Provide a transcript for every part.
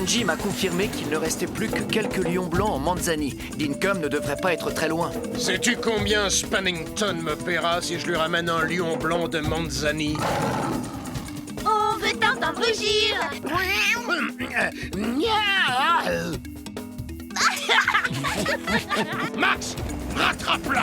Angie m'a confirmé qu'il ne restait plus que quelques lions blancs en Manzani. Dinkum ne devrait pas être très loin. Sais-tu combien Spannington me paiera si je lui ramène un lion blanc de Manzani? On veut t'entendre rugir. Max, rattrape-la!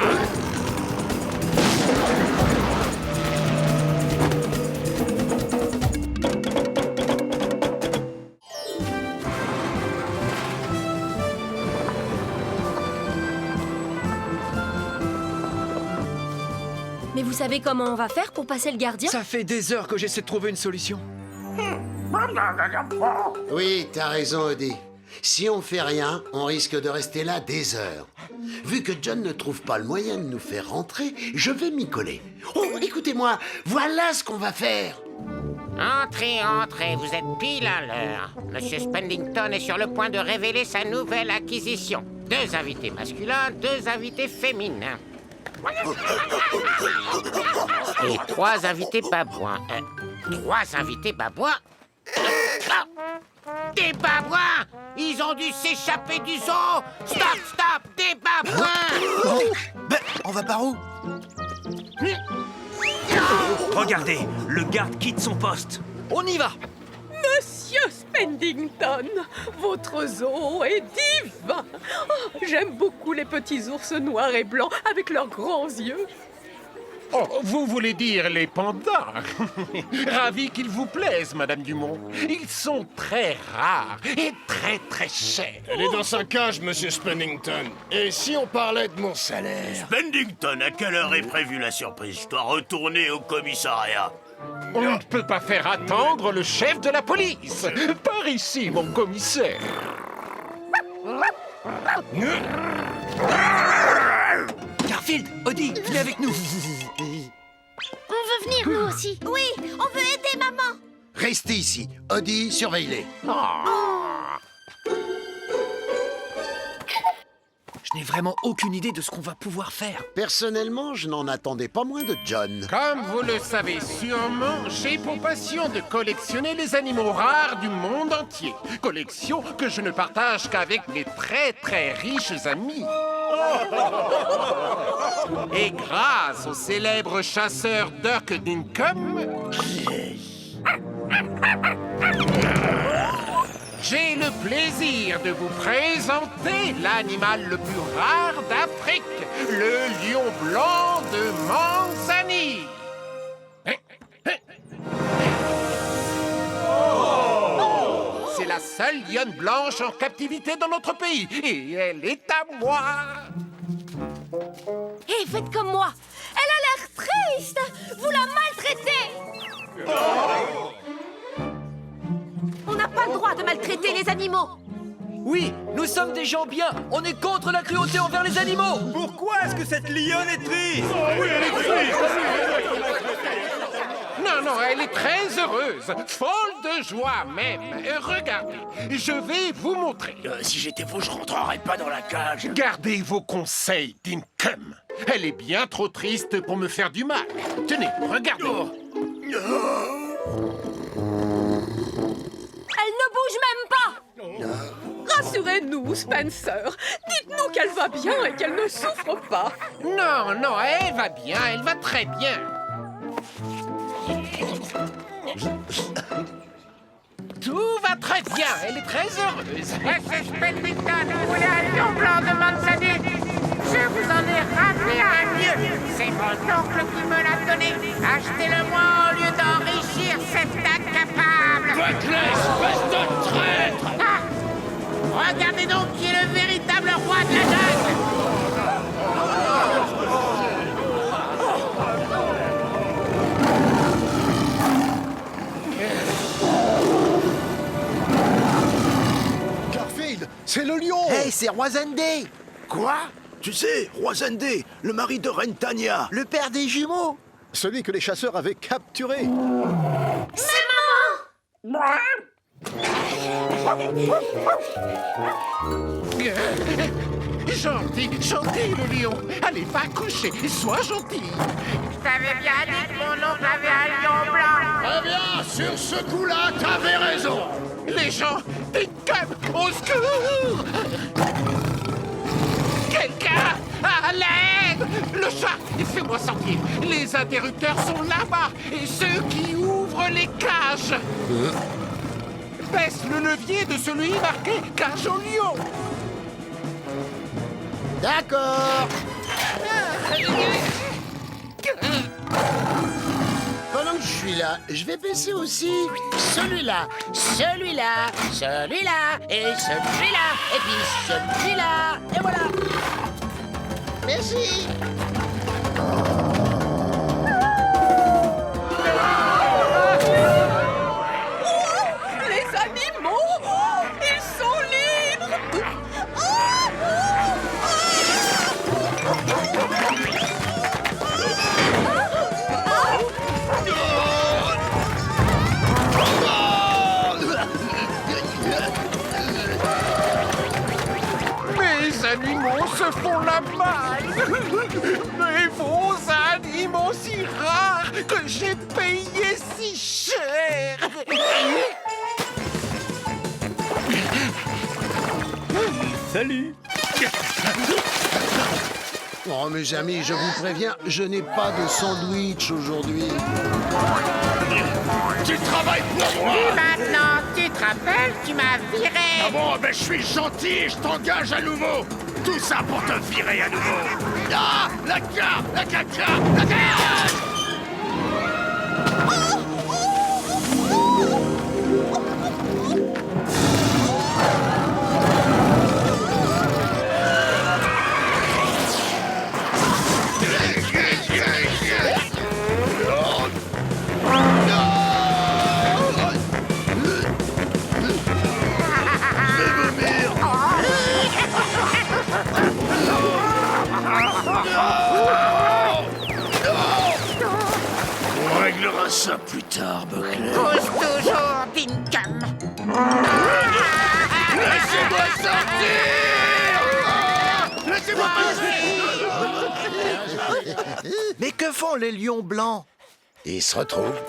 Mais vous savez comment on va faire pour passer le gardien? Ça fait des heures que j'essaie de trouver une solution. Oui, t'as raison, Odie. Si on fait rien, on risque de rester là des heures. Vu que John ne trouve pas le moyen de nous faire rentrer, je vais m'y coller. Oh, écoutez-moi, voilà ce qu'on va faire. Entrez, entrez, vous êtes pile à l'heure. Monsieur Spendington est sur le point de révéler sa nouvelle acquisition. 2 invités masculins, 2 invités féminins. Et 3 invités babouins. 3 invités babouins? Des babouins! Ils ont dû s'échapper du zoo! Stop, stop! Des babouins! Ben, on va par où? Regardez, le garde quitte son poste. On y va! Monsieur Spendington, votre zoo est divin. Oh, j'aime beaucoup les petits ours noirs et blancs avec leurs grands yeux. Oh, vous voulez dire les pandas? Ravi qu'ils vous plaisent, Madame Dumont. Ils sont très rares et très très chers. Elle est dans sa cage, Monsieur Spennington. Et si on parlait de mon salaire? Spendington, à quelle heure est prévue la surprise? Je dois retourner au commissariat. On ne peut pas faire attendre le chef de la police. Par ici, mon commissaire. Garfield, Odie, venez avec nous. On veut venir, nous aussi. Oui, on veut aider maman. Restez ici. Odie, surveille-les. Je n'ai vraiment aucune idée de ce qu'on va pouvoir faire. Personnellement, je n'en attendais pas moins de John. Comme vous le savez sûrement, j'ai pour passion de collectionner les animaux rares du monde entier. Collection que je ne partage qu'avec mes très très riches amis. Et grâce au célèbre chasseur Dirk Dinkum, j'ai le plaisir de vous présenter l'animal le plus rare d'Afrique, le lion blanc de Manzani. C'est la seule lionne blanche en captivité dans notre pays, et elle est à moi. Hé, faites comme moi. Elle a l'air triste. Vous la maltraitez. On n'a pas le droit de maltraiter les animaux. Oui, nous sommes des gens bien. On est contre la cruauté envers les animaux. Pourquoi est-ce que cette lionne est triste? Non, non, elle est très heureuse, folle de joie même. Regardez, je vais vous montrer. Si j'étais vous, je rentrerais pas dans la cage. Gardez vos conseils, Dinkum. Elle est bien trop triste pour me faire du mal. Tenez, regardez. Elle ne bouge même pas. Rassurez-nous, Spencer. Dites-nous qu'elle va bien et qu'elle ne souffre pas. Non, non, elle va bien, elle va très bien. Tout va très bien, elle est très heureuse. Monsieur Spendington, vous voulez un lion blanc de Manzani? Je vous en ai ramené un mieux. C'est mon oncle qui me l'a donné. Achetez-le-moi au lieu d'enrichir cet incapable. Faites-le, espèce de traître! Ah! Regardez donc qui est le véritable roi de la jungle. Garfield, c'est le lion. Hey, c'est Roisende. Quoi? Tu sais, Roisende, le mari de Rentania. Le père des jumeaux. Celui que les chasseurs avaient capturé. C'est maman. Gentil, gentil le lion. Allez, va coucher, sois gentil. Je t'avais bien dit que mon oncle avait un lion blanc. Eh bien, sur ce coup-là, t'avais raison. Les gens, Dinkum, au secours! Quelqu'un! À l'aide! Le chat! Fais-moi sortir! Les interrupteurs sont là-bas! Et ceux qui ouvrent les cages! Baisse le levier de celui marqué cage au lion! D'accord. Pendant que je suis là, je vais baisser aussi celui-là, celui-là, celui-là, et celui-là, et puis celui-là, et voilà. Merci. Les animaux, ils sont libres. Mes animaux se font la malle! Mais vos animaux si rares que j'ai payé si cher! Salut! Oh, mes amis, je vous préviens, je n'ai pas de sandwich aujourd'hui. Tu travailles pour moi! Et maintenant, tu te rappelles, tu m'as viré. Ah bon, ben je suis gentil et je t'engage à nouveau! Tout ça pour te virer à nouveau! Ah! La carte! La caca! La carte! On réglera ça plus tard, Buckley. Pousse toujours, Dinkum. Laissez-moi sortir! Laissez-moi passer! Mais que font les lions blancs? Ils se retrouvent.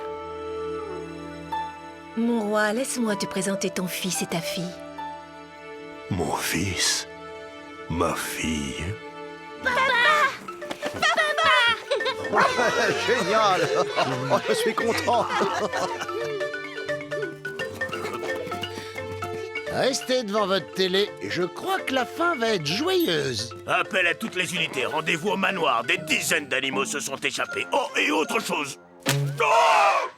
Mon roi, laisse-moi te présenter ton fils et ta fille. Mon fils, ma fille. Génial! Oh, je suis content! Restez devant votre télé, je crois que la fin va être joyeuse. Appel à toutes les unités, rendez-vous au manoir. Des dizaines d'animaux se sont échappés. Oh, et autre chose. Oh!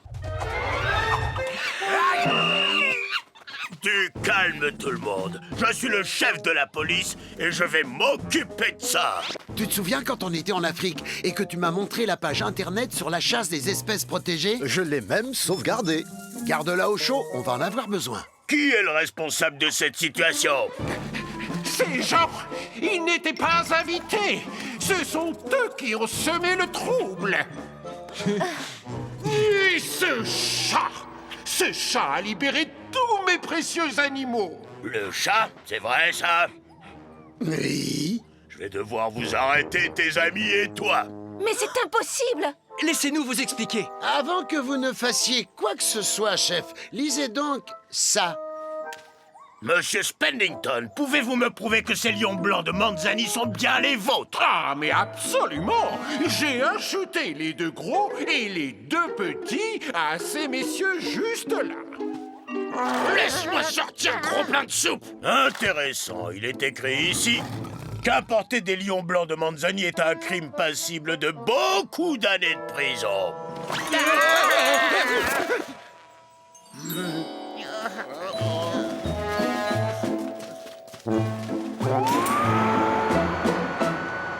Du calme, tout le monde. Je suis le chef de la police et je vais m'occuper de ça. Tu te souviens quand on était en Afrique et que tu m'as montré la page internet sur la chasse des espèces protégées? Je l'ai même sauvegardé. Garde-la au chaud, on va en avoir besoin. Qui est le responsable de cette situation? Ces gens, ils n'étaient pas invités! Ce sont eux qui ont semé le trouble! Et ce chat a libéré tous mes précieux animaux! Le chat, c'est vrai ça? Oui. Je vais devoir vous arrêter, tes amis et toi. Mais c'est impossible! Laissez-nous vous expliquer. Avant que vous ne fassiez quoi que ce soit, chef, lisez donc ça. Monsieur Spendington, pouvez-vous me prouver que ces lions blancs de Manzani sont bien les vôtres? Ah, mais absolument! J'ai acheté les 2 gros et les 2 petits à ces messieurs juste là. Laisse-moi sortir, gros plein de soupe! Intéressant, il est écrit ici qu'importer des lions blancs de Manzani est un crime passible de beaucoup d'années de prison.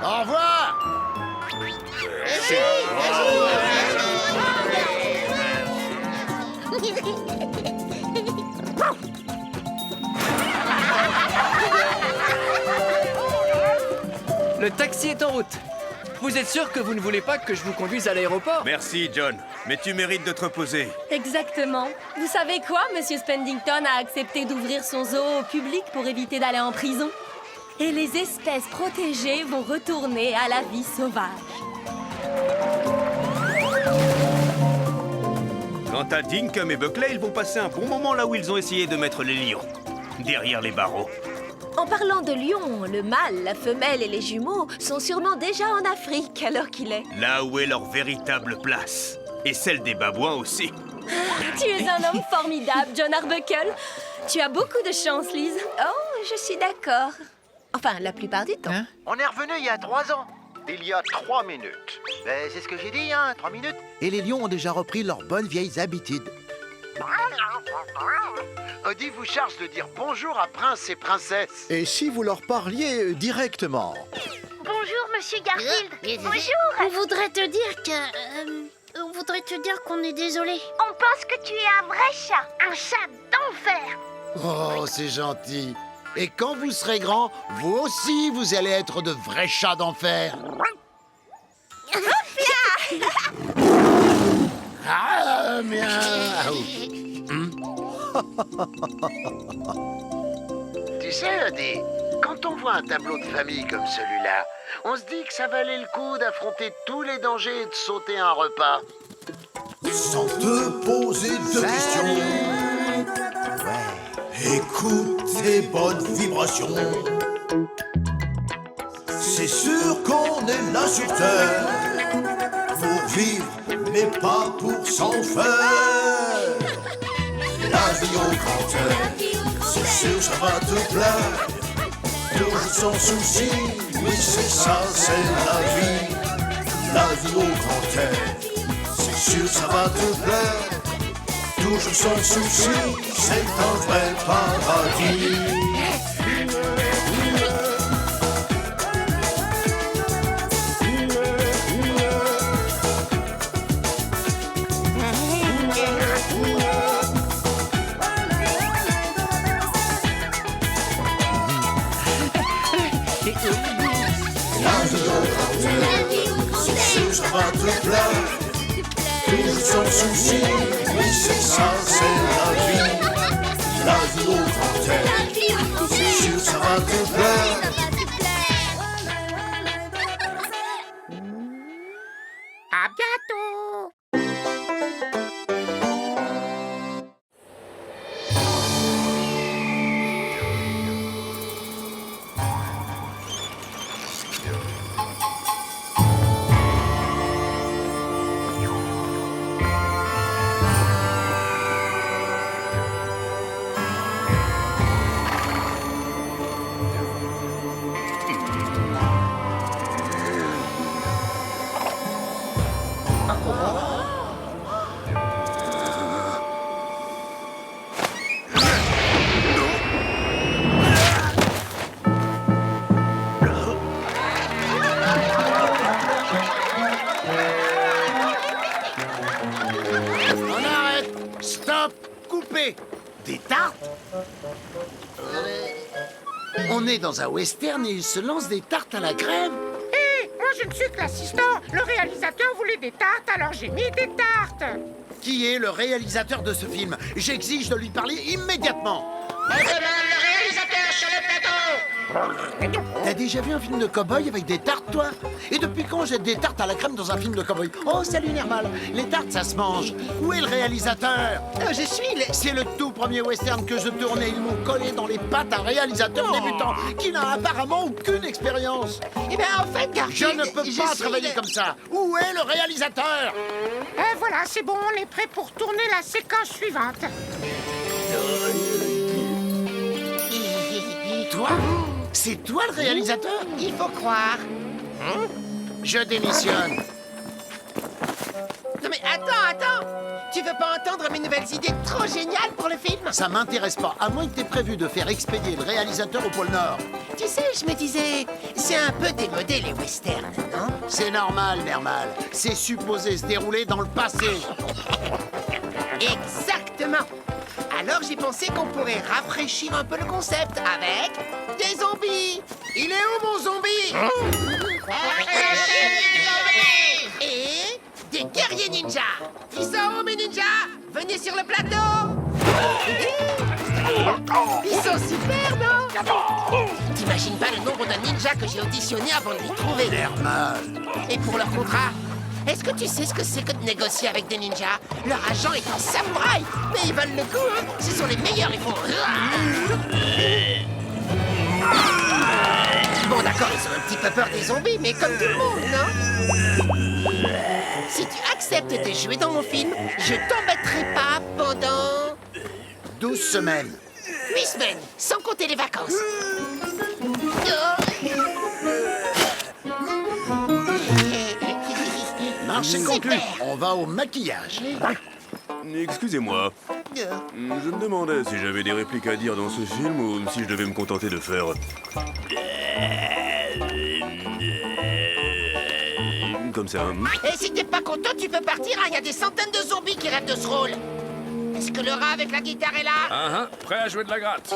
Au revoir. Le taxi est en route. Vous êtes sûr que vous ne voulez pas que je vous conduise à l'aéroport? Merci, John. Mais tu mérites de te reposer. Exactement. Vous savez quoi? Monsieur Spendington a accepté d'ouvrir son zoo au public pour éviter d'aller en prison. Et les espèces protégées vont retourner à la vie sauvage. Quant à Dinkum et Buckley, ils vont passer un bon moment là où ils ont essayé de mettre les lions. Derrière les barreaux. En parlant de lions, le mâle, la femelle et les jumeaux sont sûrement déjà en Afrique alors qu'il est. Là où est leur véritable place. Et celle des babouins aussi. Tu es un homme formidable, John Arbuckle. Tu as beaucoup de chance, Lise. Oh, je suis d'accord. Enfin, la plupart du temps. On est revenu il y a 3 ans. Il y a 3 minutes. Ben, c'est ce que j'ai dit, hein, 3 minutes. Et les lions ont déjà repris leurs bonnes vieilles habitudes. Odie vous charge de dire bonjour à prince et princesse. Et si vous leur parliez directement? Bonjour, monsieur Garfield. Bonjour. On voudrait te dire qu'on est désolé. On pense que tu es un vrai chat. Un chat d'enfer. Oh, c'est gentil. Et quand vous serez grand, vous aussi, vous allez être de vrais chats d'enfer. Ah, miaou. Tu sais, Odie, quand on voit un tableau de famille comme celui-là, on se dit que ça valait le coup d'affronter tous les dangers et de sauter un repas. Sans te poser de questions. Écoute tes bonnes vibrations. C'est sûr qu'on est là sur Terre pour vivre, mais pas pour s'en faire. La vie au grand air, c'est sûr ça va te plaire. Toujours sans souci, oui c'est ça, c'est la vie. La vie au grand air, c'est sûr ça va te plaire. Toujours sans souci, c'est un vrai paradis. Ça va te plaire, toujours sans souci, oui c'est ça, c'est la vie. La vie au grand air, c'est sûr ça va te plaire. À bientôt. On arrête. Stop. Coupez. Des tartes. On est dans un western et ils se lancent des tartes à la crème. Hé, moi je ne suis que l'assistant. Le réalisateur voulait des tartes, alors j'ai mis des tartes. Qui est le réalisateur de ce film? J'exige de lui parler immédiatement. Le réalisateur sur le plateau. T'as déjà vu un film de cow-boy avec des tartes, toi? Et depuis quand on jette des tartes à la crème dans un film de cow-boy? Oh, salut Nermal. Les tartes, ça se mange. Où est le réalisateur? Je suis le... C'est le tout premier western que je tournais. Ils m'ont collé dans les pattes un réalisateur débutant qui n'a apparemment aucune expérience. Eh bien, en fait, Je ne peux pas travailler comme ça. Où est le réalisateur? Voilà, c'est bon, on est prêt pour tourner la séquence suivante. Toi? C'est toi le réalisateur? Il faut croire. Je démissionne. Non mais attends. Tu veux pas entendre mes nouvelles idées trop géniales pour le film? Ça m'intéresse pas, à moins que t'aies prévu de faire expédier le réalisateur au pôle Nord. Tu sais, je me disais, c'est un peu démodé les westerns, non? C'est normal, Nermal. C'est supposé se dérouler dans le passé. Exactement. Alors j'ai pensé qu'on pourrait rafraîchir un peu le concept avec des zombies. Il est où mon zombie? Et des guerriers ninjas. Ils sont où mes ninjas? Venez sur le plateau. Ils sont super, non? T'imagines pas le nombre de ninjas que j'ai auditionnés avant de les trouver. Nermal. Et pour leur contrat, Est-ce que tu sais ce que c'est que de négocier avec des ninjas? Leur agent est en samouraï, mais ils veulent le coup, hein. Ce sont les meilleurs, ils font... Bon, d'accord, ils ont un petit peu peur des zombies, mais comme tout le monde, non? Si tu acceptes de jouer dans mon film, je t'embêterai pas pendant... 12 semaines. 8 semaines, sans compter les vacances. Marché conclu. On va au maquillage. Excusez-moi. Je me demandais si j'avais des répliques à dire dans ce film ou si je devais me contenter de faire... comme ça. Et si t'es pas content, tu peux partir, hein. Il y a des centaines de zombies qui rêvent de ce rôle. Est-ce que le rat avec la guitare est là? Prêt à jouer de la gratte.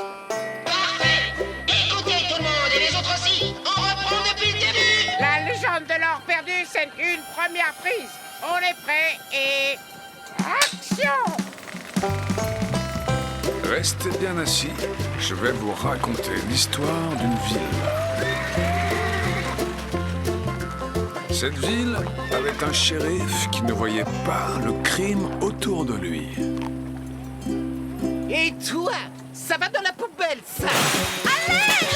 Parfait. Écoutez tout le monde, et les autres aussi. On reprend depuis le début. La légende de l'or perdu, c'est une première prise. On est prêt et... action! Restez bien assis. Je vais vous raconter l'histoire d'une ville. Cette ville avait un shérif qui ne voyait pas le crime autour de lui. Et toi, ça va dans la poubelle, ça. À l'aide!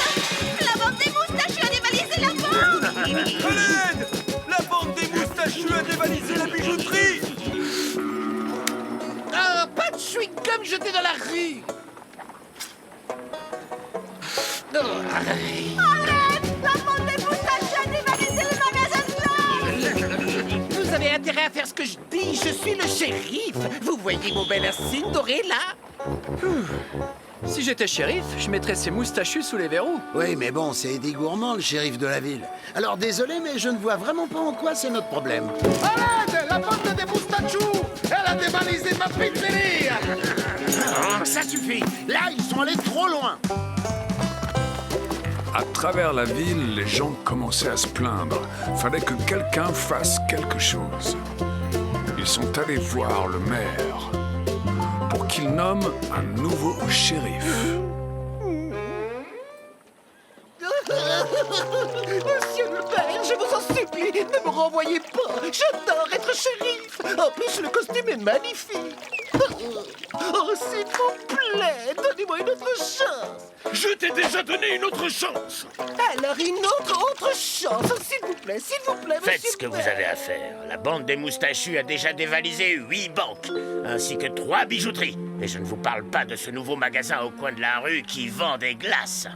La bande des moustachus a dévalisé la bande! À l'aide! La bande des moustachus a dévalisé la bijouterie! Oh, pas de chewing-gum jeté dans la rue. Oh, Arrête! La bande des moustachus a dévalisé le magasin de l'or! vous avez intérêt à faire ce que je dis. Je suis le shérif. Vous voyez mon bel insigne doré, là? Si j'étais shérif, je mettrais ces moustachus sous les verrous. Oui, mais bon, c'est Eddie Gourmand, le shérif de la ville. Alors désolé, mais je ne vois vraiment pas en quoi c'est notre problème. Arrête! La bande des moustachous! Elle a dévalisé ma pizzeria! Oh, ça suffit. Là, ils sont allés trop loin. À travers la ville, les gens commençaient à se plaindre. Fallait que quelqu'un fasse quelque chose. Ils sont allés voir le maire pour qu'il nomme un nouveau shérif. Monsieur le maire, je vous en supplie, ne me renvoyez pas. J'adore être shérif. En plus, le costume est magnifique. Oh, s'il vous plaît, donnez-moi une autre chance. Je t'ai déjà donné une autre chance! Alors, une autre chance, s'il vous plaît, monsieur. Faites ce que vous avez à faire. La bande des moustachus a déjà dévalisé 8 banques, ainsi que 3 bijouteries. Et je ne vous parle pas de ce nouveau magasin au coin de la rue qui vend des glaces.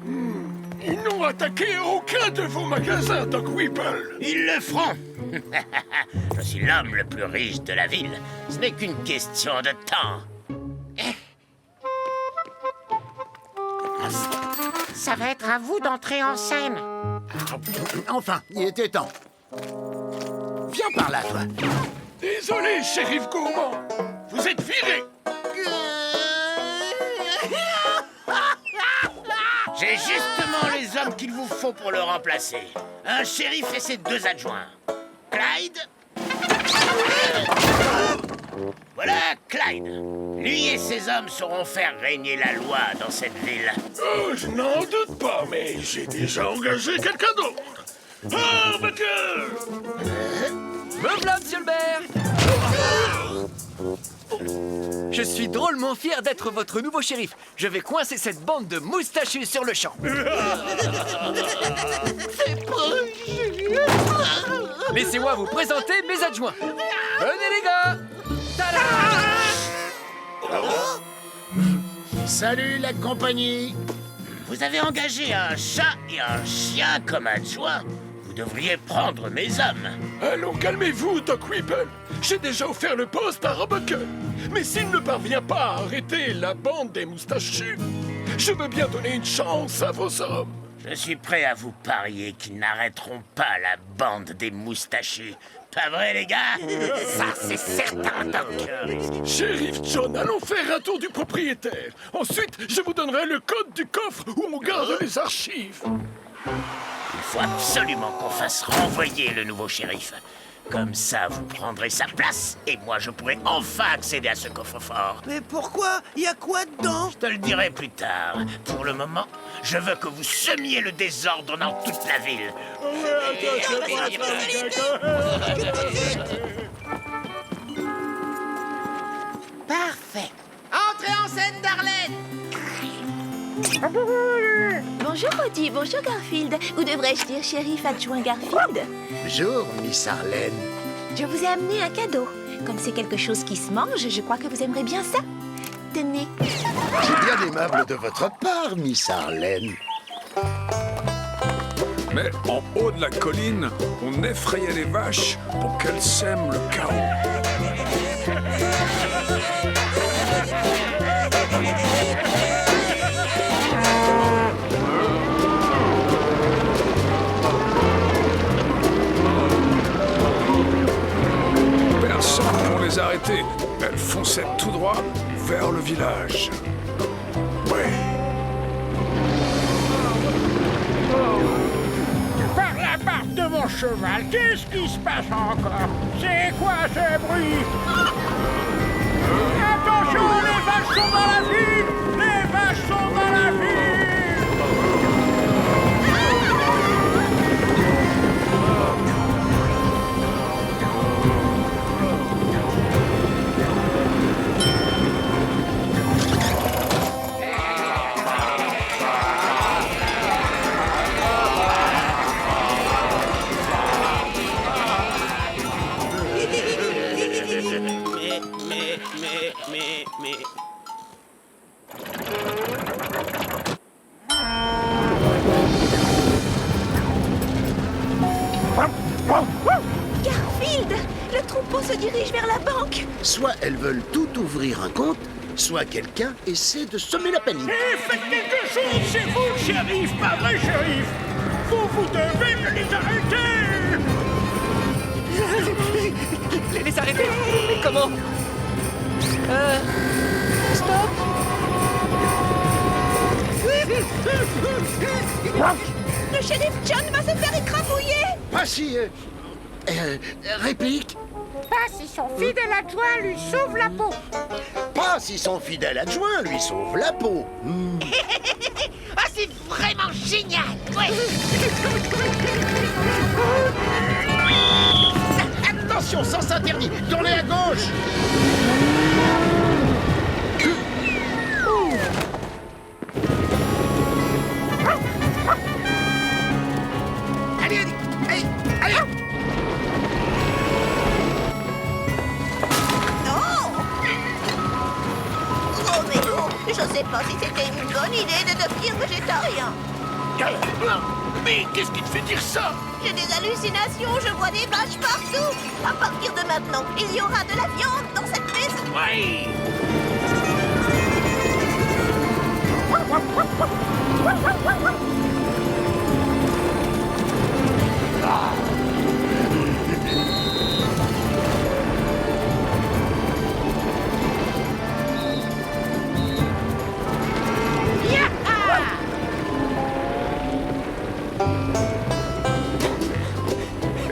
Ils n'ont attaqué aucun de vos magasins, Doc Whipple! Ils le feront. Je suis l'homme le plus riche de la ville. Ce n'est qu'une question de temps. Ça va être à vous d'entrer en scène. Enfin, il était temps. Viens par là, toi. Désolé, shérif Gourmand! Vous êtes viré! J'ai justement les hommes qu'il vous faut pour le remplacer. Un shérif et ses 2 adjoints. Clyde. Voilà Clyde. Lui et ses hommes sauront faire régner la loi dans cette ville. Oh, je n'en doute pas, mais j'ai déjà engagé quelqu'un d'autre. Oh, ma gueule! Me voilà, monsieur le maire! Je suis drôlement fier d'être votre nouveau shérif. Je vais coincer cette bande de moustachus sur le champ. C'est pas Laissez-moi vous présenter mes adjoints. Venez les gars! Tada! Salut, la compagnie. Vous avez engagé un chat et un chien comme adjoints. Vous devriez prendre mes hommes. Allons, calmez-vous, Doc Whipple. J'ai déjà offert le poste à Robocle. Mais s'il ne parvient pas à arrêter la bande des moustachus, je veux bien donner une chance à vos hommes. Je suis prêt à vous parier qu'ils n'arrêteront pas la bande des moustachus. Pas vrai, les gars? Ça, c'est certain, Doc. Shérif John, allons faire un tour du propriétaire. Ensuite, je vous donnerai le code du coffre où on garde les archives. Il faut absolument qu'on fasse renvoyer le nouveau shérif. Comme ça, vous prendrez sa place et moi, je pourrai enfin accéder à ce coffre-fort. Mais pourquoi? Y a quoi dedans? Je te le dirai plus tard. Pour le moment, je veux que vous semiez le désordre dans toute la ville. Parfait. Entrez en scène, Darlene. Bonjour, Odie. Bonjour, Garfield. Ou devrais-je dire shérif adjoint Garfield? Bonjour, Miss Arlène. Je vous ai amené un cadeau. Comme c'est quelque chose qui se mange, je crois que vous aimerez bien ça. Tenez. C'est bien aimable de votre part, Miss Arlène. Mais en haut de la colline, on effrayait les vaches pour qu'elles sèment le chaos. Personne pour les arrêter. Elles fonçaient tout droit vers le village. Ouais. Par la barbe de mon cheval, qu'est-ce qui se passe encore? C'est quoi ce bruit? Attention, les vaches sont dans la ville! Les vaches sont dans la ville! Mais... Garfield! Le troupeau se dirige vers la banque. Soit elles veulent tout ouvrir un compte, soit quelqu'un essaie de semer la panique. Et faites quelque chose, c'est vous le shérif, pas vrai shérif? Vous devez me les arrêter! Les arrêter? Mais comment? Stop! Le shérif John va se faire écrabouiller. Pas si... réplique. Pas si son fidèle adjoint lui sauve la peau. Pas si son fidèle adjoint lui sauve la peau. Ah, c'est vraiment génial. Ouais. Attention, sens interdit. Tournez à gauche. Allez, allez, allez, allez. Je sais pas si c'était une bonne idée de devenir végétarien. Mais qu'est-ce qui te fait dire ça? J'ai des hallucinations, je vois des vaches partout. À partir de maintenant, il y aura de la viande dans cette maison. Ouais.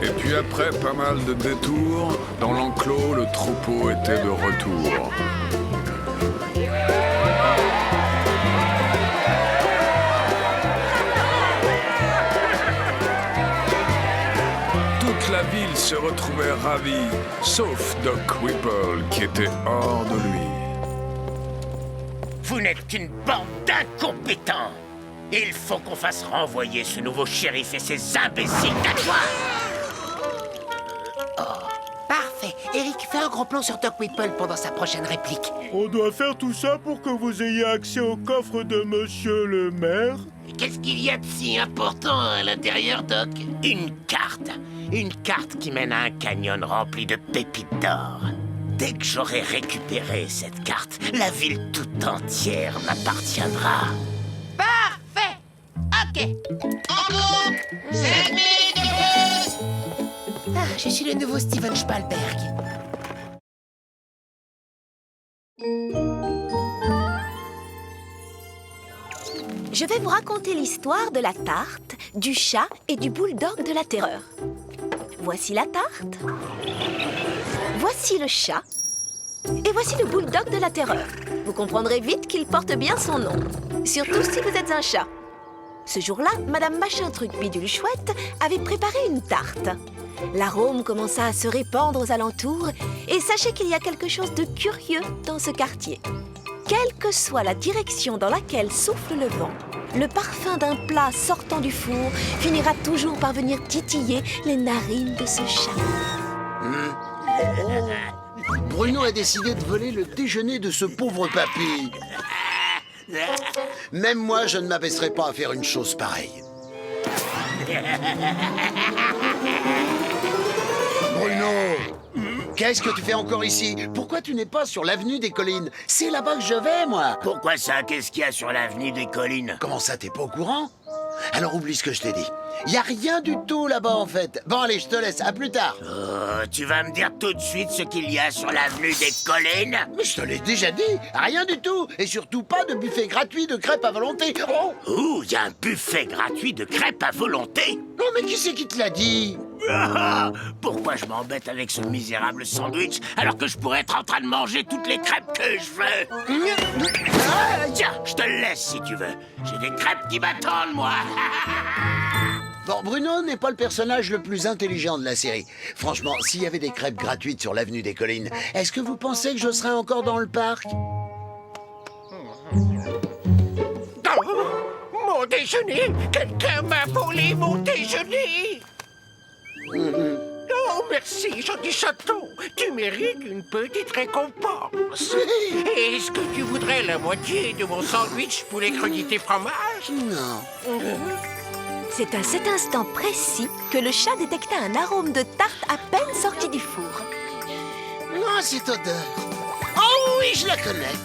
Et puis après pas mal de détours, dans l'enclos, le troupeau était de retour. Toute la ville se retrouvait ravie, sauf Doc Whipple qui était hors de lui. Vous n'êtes qu'une bande d'incompétents. Il faut qu'on fasse renvoyer ce nouveau shérif et ses imbéciles d'adjoints. Parfait. Eric, fais un gros plan sur Doc Whipple pendant sa prochaine réplique. On doit faire tout ça pour que vous ayez accès au coffre de monsieur le maire? Qu'est-ce qu'il y a de si important à l'intérieur, Doc? Une carte. Une carte qui mène à un canyon rempli de pépites d'or. Dès que j'aurai récupéré cette carte, la ville tout entière m'appartiendra. Parfait. Ok. En route. 7 minutes de plus. Ah, je suis le nouveau Steven Spielberg. Je vais vous raconter l'histoire de la tarte, du chat et du bulldog de la terreur. Voici la tarte. Voici le chat. Et voici le bulldog de la terreur. Vous comprendrez vite qu'il porte bien son nom. Surtout si vous êtes un chat. Ce jour-là, Madame Machin Truc Bidule Chouette avait préparé une tarte. L'arôme commença à se répandre aux alentours et sachez qu'il y a quelque chose de curieux dans ce quartier. Quelle que soit la direction dans laquelle souffle le vent, le parfum d'un plat sortant du four finira toujours par venir titiller les narines de ce chat. Bruno a décidé de voler le déjeuner de ce pauvre papy. Même moi, je ne m'abaisserais pas à faire une chose pareille. Bruno, qu'est-ce que tu fais encore ici? Pourquoi tu n'es pas sur l'avenue des Collines? C'est là-bas que je vais, moi. Pourquoi ça? Qu'est-ce qu'il y a sur l'avenue des Collines? Comment ça, t'es pas au courant? Alors oublie ce que je t'ai dit. Y a rien du tout là-bas, en fait. Bon, allez, je te laisse. À plus tard. Tu vas me dire tout de suite ce qu'il y a sur l'avenue des Collines? Mais je te l'ai déjà dit. Rien du tout. Et surtout pas de buffet gratuit de crêpes à volonté. Oh! Ouh, y a un buffet gratuit de crêpes à volonté? Non, mais qui c'est qui te l'a dit? Pourquoi je m'embête avec ce misérable sandwich alors que je pourrais être en train de manger toutes les crêpes que je veux? Tiens, je te laisse si tu veux. J'ai des crêpes qui m'attendent, moi. Bon, Bruno n'est pas le personnage le plus intelligent de la série. Franchement, s'il y avait des crêpes gratuites sur l'avenue des Collines, est-ce que vous pensez que je serais encore dans le parc? Mon déjeuner! Quelqu'un m'a volé mon déjeuner! Oh, merci, gentil chaton. Tu mérites une petite récompense. Est-ce que tu voudrais la moitié de mon sandwich poulet crudité fromage? Non. C'est à cet instant précis que le chat détecta un arôme de tarte à peine sorti du four. Oh, cette odeur. Oh oui, je la connais.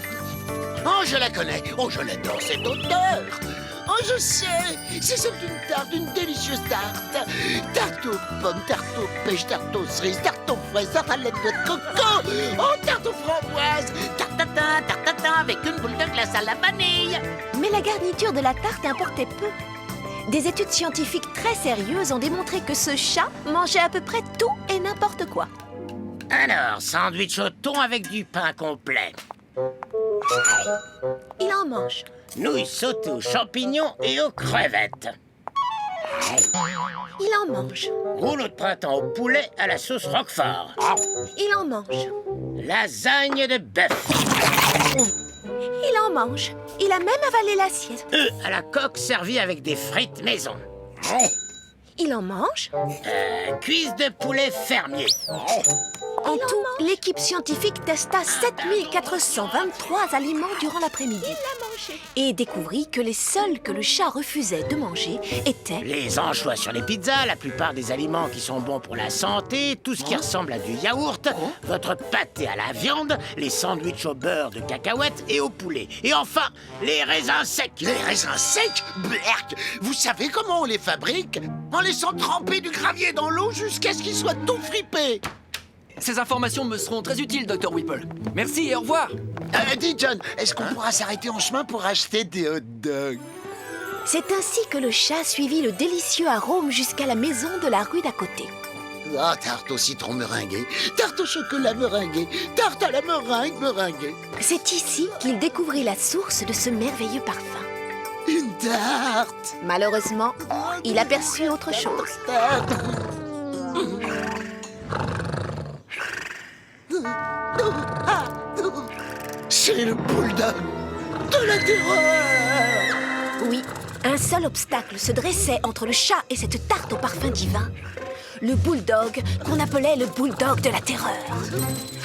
Oh, je la connais. Oh, je l'adore, cette odeur. Oh, je sais. C'est celle d'une tarte, d'une délicieuse tarte. Tarte aux pommes, tarte aux pêches, tarte aux cerises, tarte aux fraises, tarte à la noix de coco. Oh, tarte aux framboises. Tarte tatin avec une boule de glace à la vanille. Mais la garniture de la tarte importait peu. Des études scientifiques très sérieuses ont démontré que ce chat mangeait à peu près tout et n'importe quoi. Alors, sandwich au thon avec du pain complet. Il en mange. Nouilles sautées aux champignons et aux crevettes. Il en mange. Rouleau de printemps au poulet à la sauce Roquefort. Il en mange. Lasagne de bœuf. Il en mange. Il a même avalé l'assiette. Œufs à la coque servis avec des frites maison. Il en mange. Cuisse de poulet fermier. En tout, l'équipe scientifique testa 7423 aliments durant l'après-midi et découvrit que les seuls que le chat refusait de manger étaient les anchois sur les pizzas, la plupart des aliments qui sont bons pour la santé, tout ce qui ressemble à du yaourt, votre pâté à la viande, les sandwichs au beurre de cacahuètes et au poulet. Et enfin, les raisins secs. Les raisins secs? Berk, vous savez comment on les fabrique? En laissant tremper du gravier dans l'eau jusqu'à ce qu'ils soient tout fripés. Ces informations me seront très utiles, Dr. Whipple. Merci et au revoir. Dis, John, est-ce qu'on pourra s'arrêter en chemin pour acheter des hot dogs? C'est ainsi que le chat suivit le délicieux arôme jusqu'à la maison de la rue d'à côté. Ah, tarte au citron meringuée, tarte au chocolat meringué, tarte à la meringue meringuée. C'est ici qu'il découvrit la source de ce merveilleux parfum. Une tarte. Malheureusement, il aperçut autre chose. C'est le bulldog de la terreur. Oui, un seul obstacle se dressait entre le chat et cette tarte au parfum divin. Le bulldog qu'on appelait le bulldog de la terreur.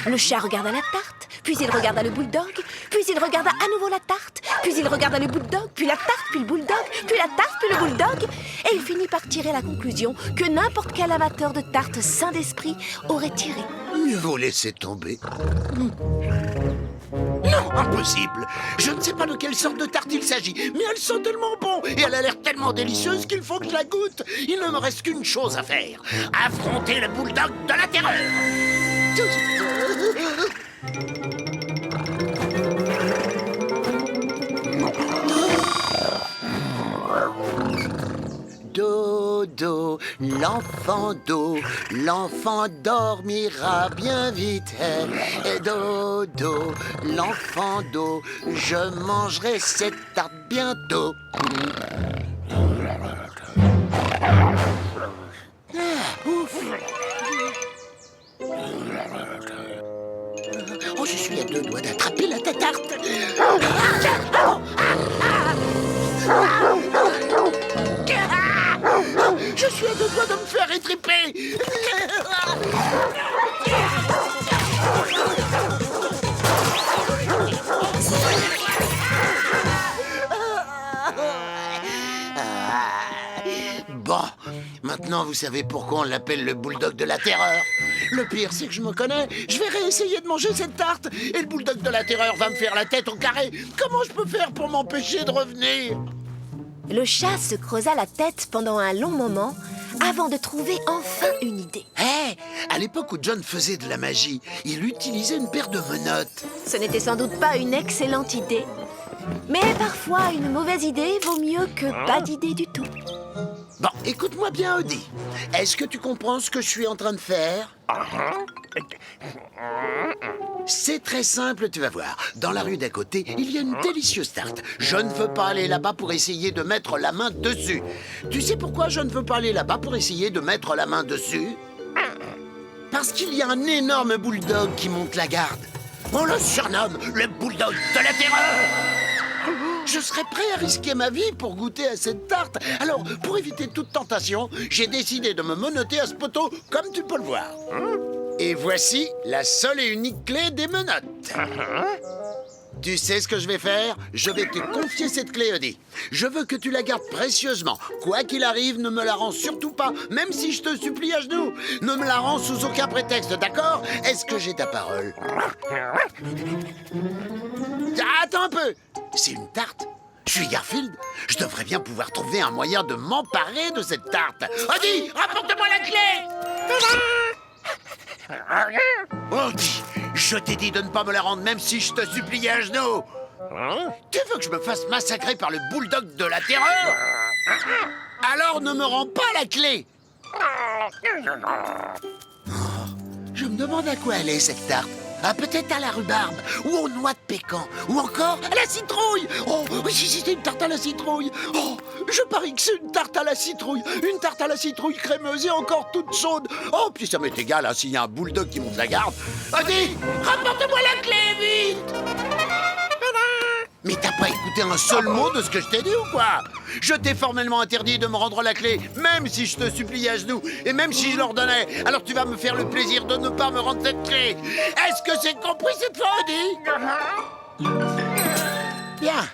Le chat regarda la tarte, puis il regarda le bulldog, puis il regarda à nouveau la tarte, puis il regarda le bulldog, puis la tarte, puis le bulldog, puis la tarte, puis le bulldog, et il finit par tirer la conclusion que n'importe quel amateur de tarte sain d'esprit aurait tiré. Mieux vaut laisser tomber. Non, impossible. Je ne sais pas de quelle sorte de tarte il s'agit, mais elles sont tellement bonnes et elle a l'air tellement délicieuse qu'il faut que je la goûte. Il ne me reste qu'une chose à faire. Affronter le bulldog de la terreur. dodo, l'enfant d'eau, l'enfant dormira bien vite. Et dodo, l'enfant d'eau, je mangerai cette tarte bientôt. Ouf. Oh, je suis à 2 doigts d'attraper la tarte. Je suis à 2 doigts de me faire étriper. Bon, maintenant vous savez pourquoi on l'appelle le bulldog de la terreur. Le pire, c'est que je me connais. Je vais réessayer de manger cette tarte et le bulldog de la terreur va me faire la tête au carré. Comment je peux faire pour m'empêcher de revenir? Le chat se creusa la tête pendant un long moment avant de trouver enfin une idée. Hé, à l'époque où John faisait de la magie, il utilisait une paire de menottes. Ce n'était sans doute pas une excellente idée. Mais parfois, une mauvaise idée vaut mieux que pas d'idée du tout. Bon, écoute-moi bien, Odie. Est-ce que tu comprends ce que je suis en train de faire? C'est très simple, tu vas voir. Dans la rue d'à côté, il y a une délicieuse tarte. Je ne veux pas aller là-bas pour essayer de mettre la main dessus. Tu sais pourquoi je ne veux pas aller là-bas pour essayer de mettre la main dessus? Parce qu'il y a un énorme bulldog qui monte la garde. On le surnomme le bulldog de la terreur. Je serais prêt à risquer ma vie pour goûter à cette tarte. Alors, pour éviter toute tentation, j'ai décidé de me menotter à ce poteau, comme tu peux le voir. Et voici la seule et unique clé des menottes. Tu sais ce que je vais faire? Je vais te confier cette clé, Odie. Je veux que tu la gardes précieusement. Quoi qu'il arrive, ne me la rends surtout pas, même si je te supplie à genoux. Ne me la rends sous aucun prétexte, d'accord? Est-ce que j'ai ta parole? Attends un peu. C'est une tarte. Je suis Garfield. Je devrais bien pouvoir trouver un moyen de m'emparer de cette tarte. Odie, rapporte-moi la clé! Odie, je t'ai dit de ne pas me la rendre même si je te suppliais à genoux. Tu veux que je me fasse massacrer par le bulldog de la terreur? Alors ne me rends pas la clé. Je me demande à quoi elle est, cette tarte. Ah, peut-être à la rhubarbe, ou aux noix de pécan, ou encore à la citrouille. Oh, oui, si c'était une tarte à la citrouille. Oh, je parie que c'est une tarte à la citrouille. Une tarte à la citrouille crémeuse et encore toute chaude. Oh, puis ça m'est égal, hein, s'il y a un bulldog qui monte la garde. Odie, rapporte-moi la clé, vite! Mais t'as pas écouté un seul mot de ce que je t'ai dit ou quoi? Je t'ai formellement interdit de me rendre la clé, même si je te suppliais à genoux, et même si je l'ordonnais. Alors tu vas me faire le plaisir de ne pas me rendre cette clé. Est-ce que c'est compris cette fois, Odie? Bien.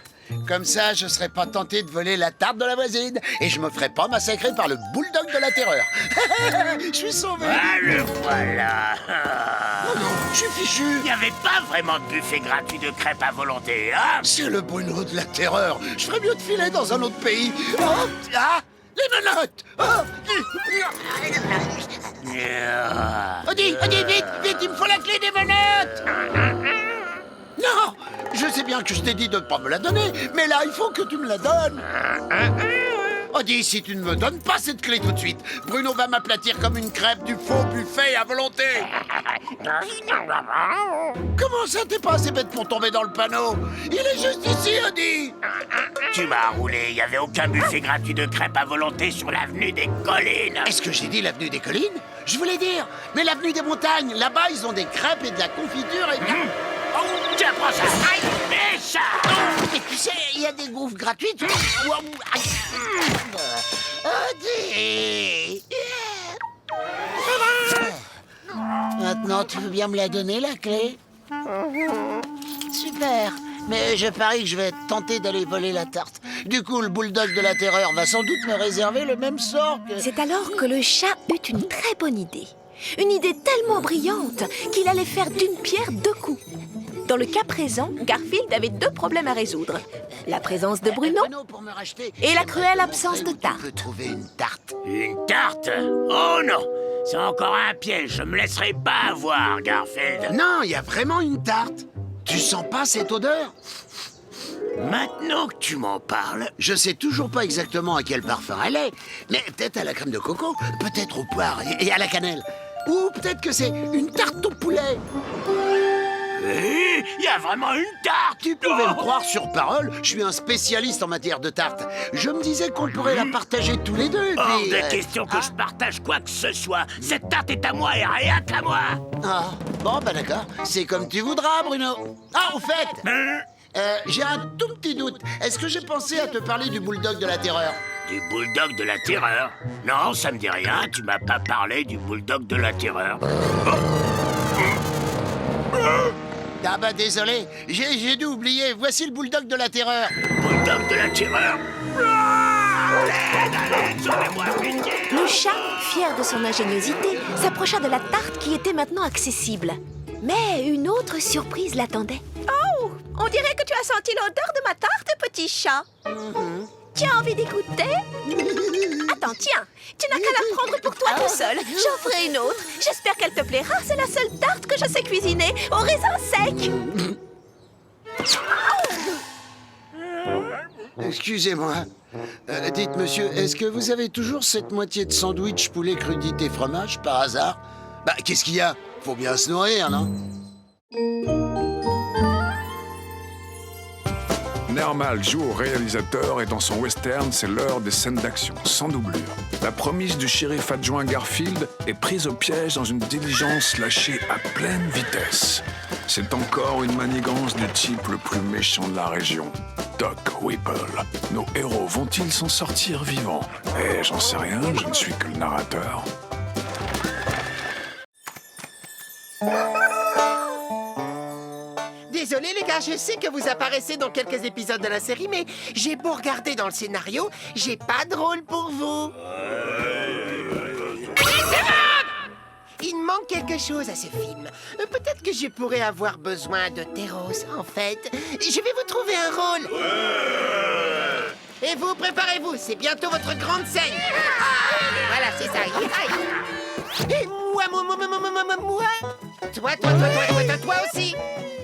Comme ça, je serai pas tenté de voler la tarte de la voisine, et je me ferai pas massacrer par le bulldog de la terreur. Je suis sauvé. Ah, le voilà. Oh non, je suis fichu. Il n'y avait pas vraiment de buffet gratuit de crêpes à volonté, hein? C'est le Bruno de la terreur. Je ferais mieux de filer dans un autre pays. Oh, ah, les menottes. Oh. Odie, vite, il me faut la clé des menottes. Non, je sais bien que je t'ai dit de ne pas me la donner, mais là, il faut que tu me la donnes. Odie, si tu ne me donnes pas cette clé tout de suite, Bruno va m'aplatir comme une crêpe du faux buffet à volonté. Comment ça, t'es pas assez bête pour tomber dans le panneau? Il est juste ici, Odie. Tu m'as roulé, il n'y avait aucun buffet gratuit de crêpes à volonté sur l'avenue des collines. Est-ce que j'ai dit l'avenue des collines? Je voulais dire, mais l'avenue des montagnes, là-bas, ils ont des crêpes et de la confiture et de la... Oh, tiens, prends ça. Aïe, méchant. Mais tu sais, il y a des gaufres gratuites. Odie. Maintenant, tu veux bien me la donner, la clé? Super. Mais je parie que je vais être tenté d'aller voler la tarte. Du coup, le bulldog de la terreur va sans doute me réserver le même sort que... C'est alors que le chat eut une très bonne idée. Une idée tellement brillante qu'il allait faire d'une pierre 2 coups. Dans le cas présent, Garfield avait 2 problèmes à résoudre. La présence de Bruno et la cruelle absence de tarte. Tu peux trouver une tarte. Une tarte? Oh non! C'est encore un piège, je me laisserai pas avoir, Garfield. Non, il y a vraiment une tarte. Tu sens pas cette odeur? Maintenant que tu m'en parles, Je sais toujours pas exactement à quel parfum elle est, mais peut-être à la crème de coco, peut-être au poire et à la cannelle. Ou peut-être que c'est une tarte au poulet. il y a vraiment une tarte. Tu pouvais me croire sur parole, je suis un spécialiste en matière de tarte. Je me disais qu'on pourrait la partager tous les deux. Et Hors puis, de question que je partage quoi que ce soit. Cette tarte est à moi et rien qu'à moi. Ah, bon, bah d'accord. C'est comme tu voudras, Bruno. Ah, au fait, j'ai un tout petit doute. Est-ce que j'ai pensé à te parler du bulldog de la terreur? Du bulldog de la terreur? Non, ça me dit rien. Tu m'as pas parlé du bulldog de la terreur. Ah bah désolé, j'ai dû oublier. Voici le bulldog de la terreur. Bulldog de la terreur? Le chat, fier de son ingéniosité, s'approcha de la tarte qui était maintenant accessible. Mais une autre surprise l'attendait. Oh, on dirait que tu as senti l'odeur de ma tarte, petit chat. Tu as envie d'écouter? Attends, tiens, tu n'as qu'à la prendre pour toi tout seul. J'en ferai une autre. J'espère qu'elle te plaira. C'est la seule tarte que je sais cuisiner au raisin sec. Excusez-moi. Dites, monsieur, est-ce que vous avez toujours cette moitié de sandwich poulet crudité fromage, par hasard? Bah, qu'est-ce qu'il y a? Faut bien se nourrir, non? Nermal joue au réalisateur et dans son western, c'est l'heure des scènes d'action, sans doublure. La promise du shérif adjoint Garfield est prise au piège dans une diligence lâchée à pleine vitesse. C'est encore une manigance du type le plus méchant de la région, Doc Whipple. Nos héros vont-ils s'en sortir vivants? Eh, j'en sais rien, je ne suis que le narrateur. Désolé les gars, je sais que vous apparaissez dans quelques épisodes de la série, mais j'ai beau regarder dans le scénario, j'ai pas de rôle pour vous. Il me manque quelque chose à ce film. Peut-être que je pourrais avoir besoin de Teros, en fait. Je vais vous trouver un rôle. Et vous, préparez-vous, c'est bientôt votre grande scène. Voilà, c'est ça. Et moi, toi aussi.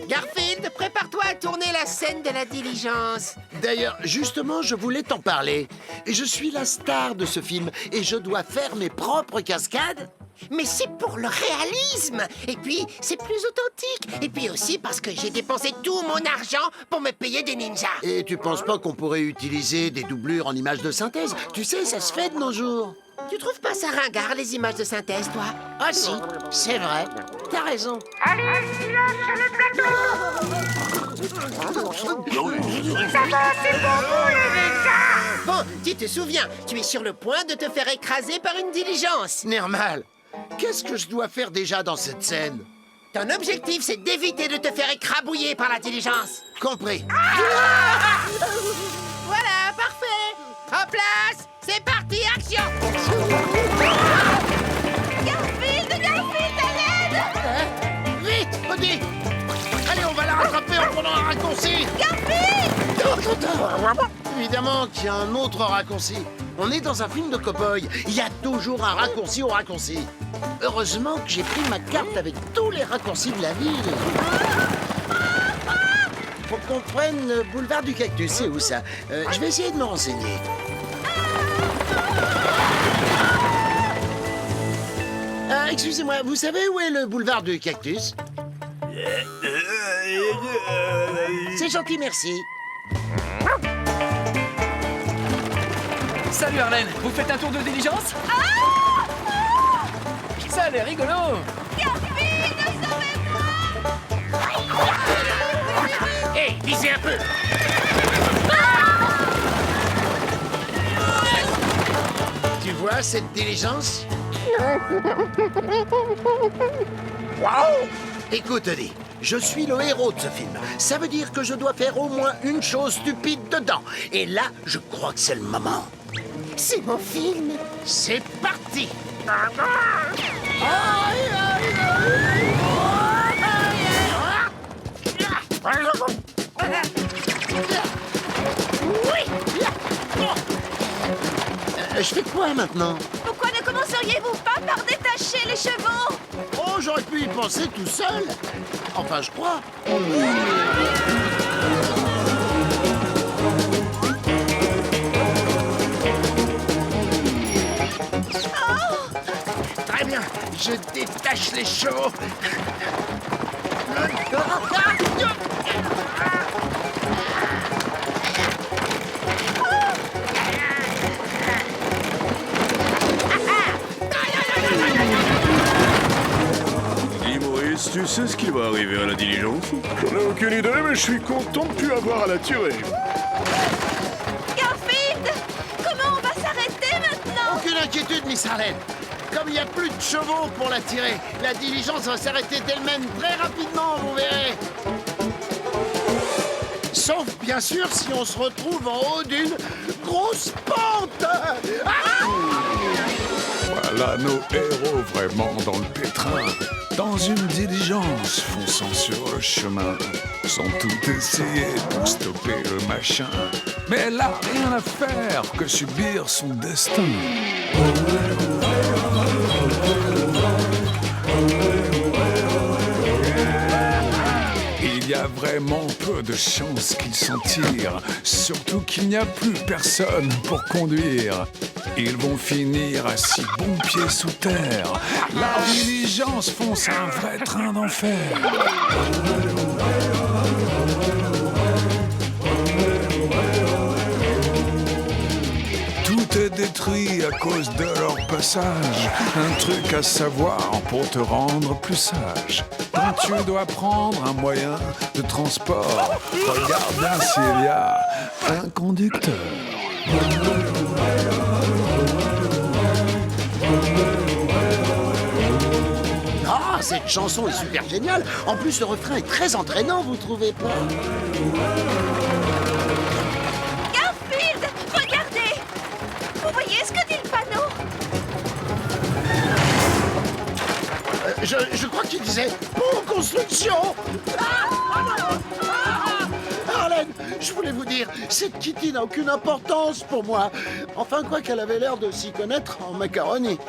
Garfield, prépare-toi à tourner la scène de la diligence. D'ailleurs, justement, je voulais t'en parler. Je suis la star de ce film et je dois faire mes propres cascades. Mais c'est pour le réalisme. Et puis, c'est plus authentique. Et puis aussi parce que j'ai dépensé tout mon argent pour me payer des ninjas. Et tu penses pas qu'on pourrait utiliser des doublures en images de synthèse? Tu sais, ça se fait de nos jours. Tu trouves pas ça ringard, les images de synthèse, toi? Ah si, c'est vrai. T'as raison. Allez, silence sur le plateau. Ça va, c'est pour vous, les ninjas. Bon, tu te souviens, tu es sur le point de te faire écraser par une diligence. Nermal, qu'est-ce que je dois faire déjà dans cette scène? Ton objectif, c'est d'éviter de te faire écrabouiller par la diligence. Compris. Voilà, parfait. En place, c'est parti, action. Garfield, à l'aide! Vite, Odie. Allez, on va la rattraper en prenant un raccourci. Garfield! Évidemment qu'il y a un autre raccourci. On est dans un film de cow-boy. Il y a toujours un raccourci au raccourci. Heureusement que j'ai pris ma carte avec tous les raccourcis de la ville. Faut qu'on prenne le boulevard du Cactus. C'est où ça? Je vais essayer de me renseigner. Excusez-moi, vous savez où est le boulevard du Cactus? C'est gentil, merci. Salut Arlène, vous faites un tour de diligence? Ça a l'air rigolo. Garfield, sauvez-moi! Hé, visez un peu. Tu vois cette diligence? Écoute, Eddie, je suis le héros de ce film. Ça veut dire que je dois faire au moins une chose stupide dedans. Et là, je crois que c'est le moment. C'est mon film. C'est parti! Je fais quoi maintenant? Pourquoi ne commenceriez-vous pas par détacher les chevaux? Oh, j'aurais pu y penser tout seul. Enfin, je crois. Je détache les chevaux. Dis Maurice, tu sais ce qui va arriver à la diligence? J'en ai aucune idée, mais je suis content de plus avoir à la tirer. Garfield! Comment on va s'arrêter maintenant? Aucune inquiétude, Miss Harlem. Comme il n'y a plus de chevaux pour la tirer, la diligence va s'arrêter d'elle-même très rapidement, vous verrez. Sauf, bien sûr, si on se retrouve en haut d'une grosse pente. Ah! Voilà nos héros vraiment dans le pétrin, dans une diligence fonçant sur le chemin, sans tout essayer pour stopper le machin. Mais elle a rien à faire que subir son destin. Il y a vraiment peu de chances qu'il s'en tire, surtout qu'il n'y a plus personne pour conduire. Ils vont finir assis bon pied sous terre. La diligence fonce un vrai train d'enfer. Tout est détruit à cause de leur passage. Un truc à savoir pour te rendre plus sage. Quand tu dois prendre un moyen de transport, regarde bien s'il y a un conducteur. Ah, cette chanson est super géniale. En plus, le refrain est très entraînant, vous trouvez pas? Garfield! Regardez! Vous voyez ce que dit le panneau? Je crois qu'il disait pour construction. Harlem, je voulais vous dire, cette Kitty n'a aucune importance pour moi. Enfin, quoi qu'elle avait l'air de s'y connaître en macaroni.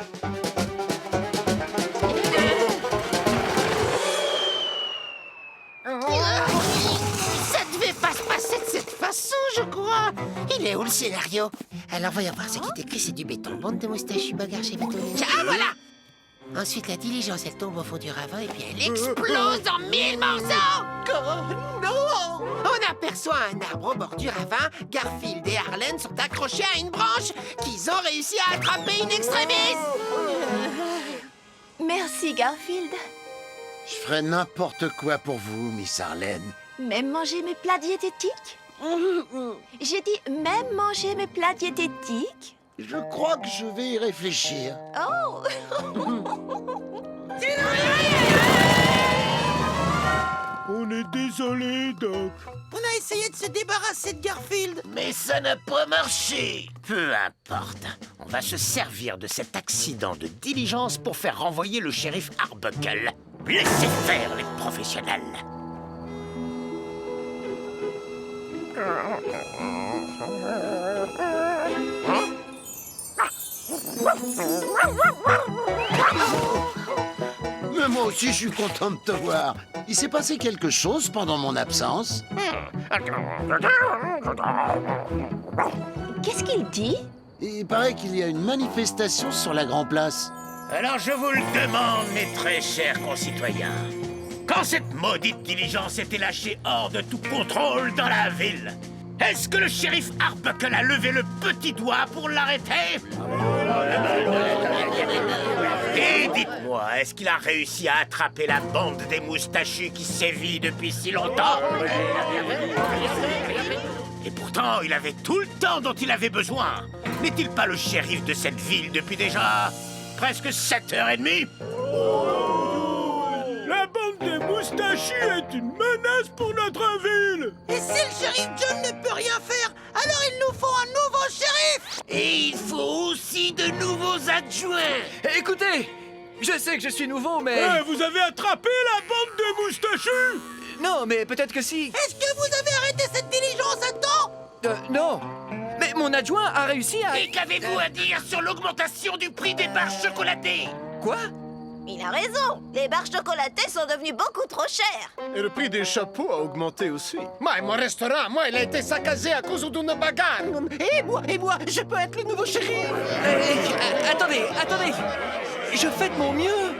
Ça devait pas se passer de cette façon, je crois. Il est où le scénario? Alors voyons voir ce qui est écrit, c'est du béton. Bande de moustaches, bagarre chez béton. Ah voilà! Ensuite, la diligence, elle tombe au fond du ravin et puis elle explose en 1000 morceaux! Oh non! On aperçoit un arbre au bord du ravin. Garfield et Harlan sont accrochés à une branche qu'ils ont réussi à attraper in extremis. Merci, Garfield. Je ferais n'importe quoi pour vous, Miss Harlem. Même manger mes plats diététiques? J'ai dit même manger mes plats diététiques? Je crois que je vais y réfléchir. Oh! On est désolé, Doc. On a essayé de se débarrasser de Garfield. Mais ça n'a pas marché. Peu importe. On va se servir de cet accident de diligence pour faire renvoyer le shérif Arbuckle. Laissez faire les professionnels. Mais moi aussi, je suis content de te voir. Il s'est passé quelque chose pendant mon absence. Qu'est-ce qu'il dit? Il paraît qu'il y a une manifestation sur la Grand Place. Alors je vous le demande, mes très chers concitoyens. Quand cette maudite diligence était lâchée hors de tout contrôle dans la ville, est-ce que le shérif Arbuckle a levé le petit doigt pour l'arrêter? Et dites-moi, est-ce qu'il a réussi à attraper la bande des moustachus qui sévit depuis si longtemps? Et pourtant, il avait tout le temps dont il avait besoin. N'est-il pas le shérif de cette ville depuis déjà presque 7h30? La bande des moustachus est une menace pour notre ville. Et si le shérif John ne peut rien faire, alors il nous faut un nouveau shérif. Et il faut aussi de nouveaux adjoints. Écoutez, je sais que je suis nouveau, mais... Vous avez attrapé la bande de moustachus? Non, mais peut-être que si. Est-ce que vous avez arrêté cette diligence à temps? Non. Mais mon adjoint a réussi à... Et qu'avez-vous à dire sur l'augmentation du prix des barres chocolatées? Quoi? Il a raison. Les barres chocolatées sont devenues beaucoup trop chères. Et le prix des chapeaux a augmenté aussi. Moi, mon restaurant, il a été saccagé à cause d'une bagarre. Et moi, je peux être le nouveau shérif. Attendez. Je fais de mon mieux.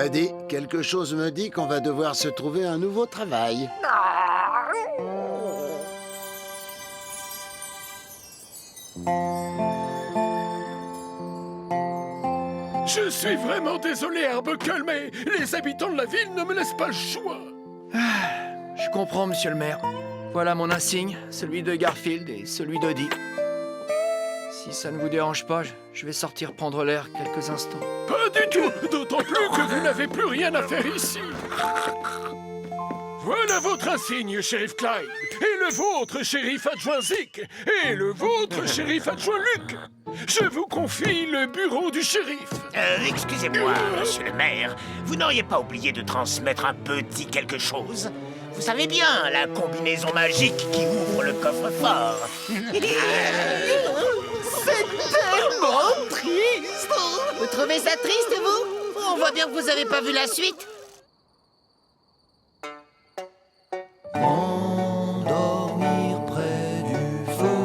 Eddie, quelque chose me dit qu'on va devoir se trouver un nouveau travail. Je suis vraiment désolé, Arbuckle, mais les habitants de la ville ne me laissent pas le choix. Je comprends, monsieur le maire. Voilà mon insigne, celui de Garfield et celui d'Odie. Si ça ne vous dérange pas, je vais sortir prendre l'air quelques instants. Pas du tout, d'autant plus que vous n'avez plus rien à faire ici. Voilà votre insigne, shérif Clyde. Et le vôtre, shérif adjoint Zick. Et le vôtre, shérif adjoint Luc. Je vous confie le bureau du shérif. Excusez-moi, monsieur le maire. Vous n'auriez pas oublié de transmettre un petit quelque chose? Vous savez bien, la combinaison magique qui ouvre le coffre-fort. C'est tellement triste. Vous trouvez ça triste, vous? On voit bien que vous avez pas vu la suite. M'endormir près du feu,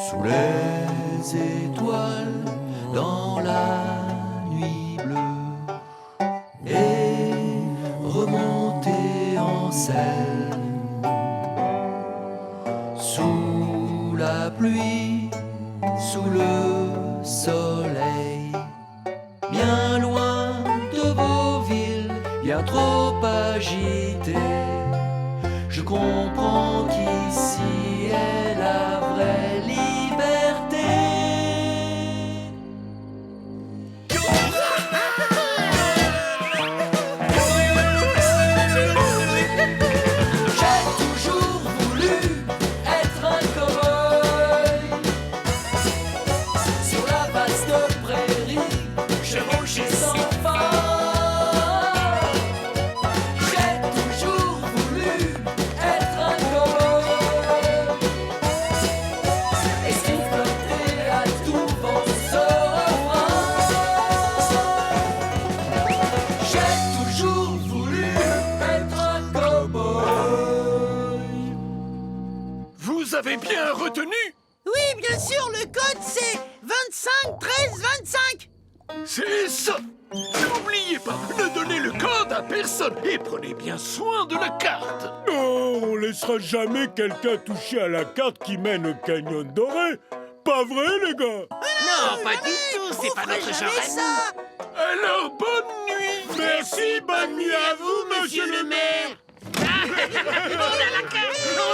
sous les étoiles, dans la nuit bleue, et remonter en selle, sous la pluie, sous le soleil, bien loin de vos villes, bien trop agité. Je comprends qu'ici est la vraie liberté. J'ai toujours voulu être un cow-boy. Sur la vaste prairie, je rochais sans fin. J'ai toujours voulu être un cow-boy. Et siffloter à tout vent ce refrain. J'ai toujours voulu être un cow-boy. Vous avez bien retenu? Oui, bien sûr, le code c'est 25 13 25. C'est ça. N'oubliez pas, ne donnez le code à personne et prenez bien soin de la carte. Oh, on laissera jamais quelqu'un toucher à la carte qui mène au canyon doré. Pas vrai, les gars? Non, pas du tout, c'est pas notre genre à nous. Alors, bonne nuit. Merci, bonne nuit à vous, monsieur le maire.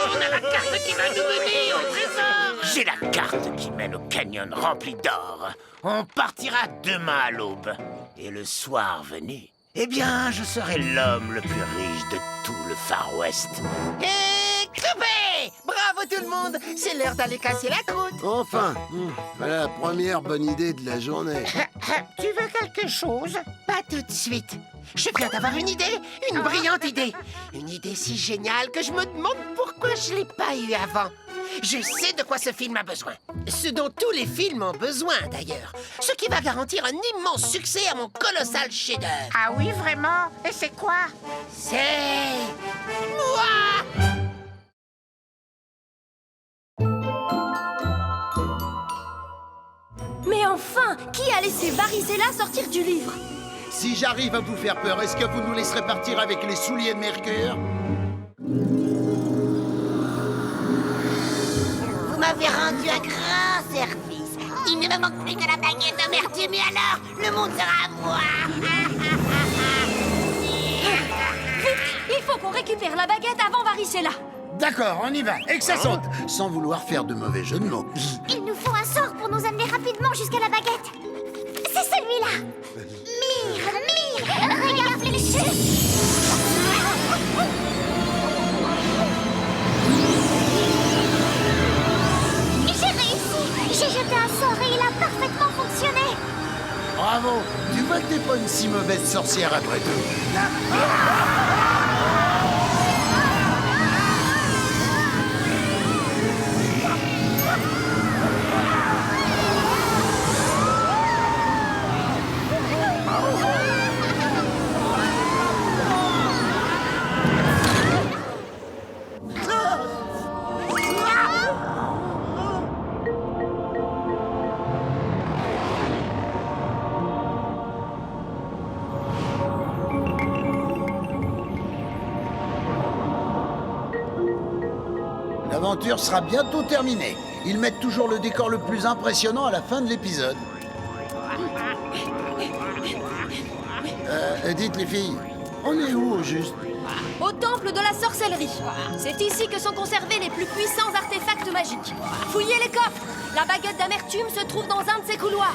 On a la carte qui va nous mener au trésor. J'ai la carte qui mène au canyon rempli d'or. On partira demain à l'aube. Et le soir venu, eh bien, je serai l'homme le plus riche de tout le Far West. Et coupé! Bravo tout le monde! C'est l'heure d'aller casser la croûte. Enfin, voilà la première bonne idée de la journée. Tu veux quelque chose? Pas tout de suite. Je viens d'avoir une idée, une brillante idée. Une idée si géniale que je me demande pourquoi je l'ai pas eue avant. Je sais de quoi ce film a besoin. Ce dont tous les films ont besoin, d'ailleurs. Ce qui va garantir un immense succès à mon colossal chef-d'œuvre. Ah oui, vraiment? Et c'est quoi? C'est... moi! Mais enfin, qui a laissé Varicella sortir du livre? Si j'arrive à vous faire peur, est-ce que vous nous laisserez partir avec les souliers de Mercure? Vous m'avez rendu un grand service. Il ne me manque plus que la baguette d'amertume et alors, le monde sera à moi. Il faut qu'on récupère la baguette avant Varicella. D'accord, on y va, et que ça saute. Sans vouloir faire de mauvais jeu de mots. Il nous faut un sort pour nous amener rapidement jusqu'à la baguette. C'est celui-là. Mire, regarde fléchu. J'ai réussi. J'ai jeté un sort et il a parfaitement fonctionné. Bravo, tu vois que t'es pas une si mauvaise sorcière après tout. L'aventure sera bientôt terminée. Ils mettent toujours le décor le plus impressionnant à la fin de l'épisode. Dites les filles, on est où au juste? Au temple de la sorcellerie. C'est ici que sont conservés les plus puissants artefacts magiques. Fouillez les coffres. La baguette d'amertume se trouve dans un de ces couloirs.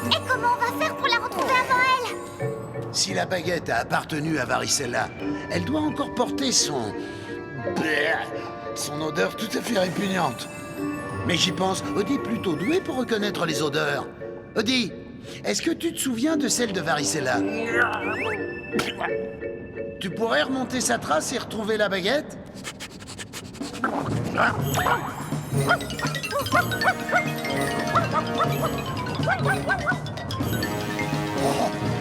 Et comment on va faire pour la retrouver avant elle? Si la baguette a appartenu à Varicella, elle doit encore porter son odeur tout à fait répugnante. Mais j'y pense, Odie est plutôt doué pour reconnaître les odeurs. Odie, est-ce que tu te souviens de celle de Varicella? Tu pourrais remonter sa trace et retrouver la baguette?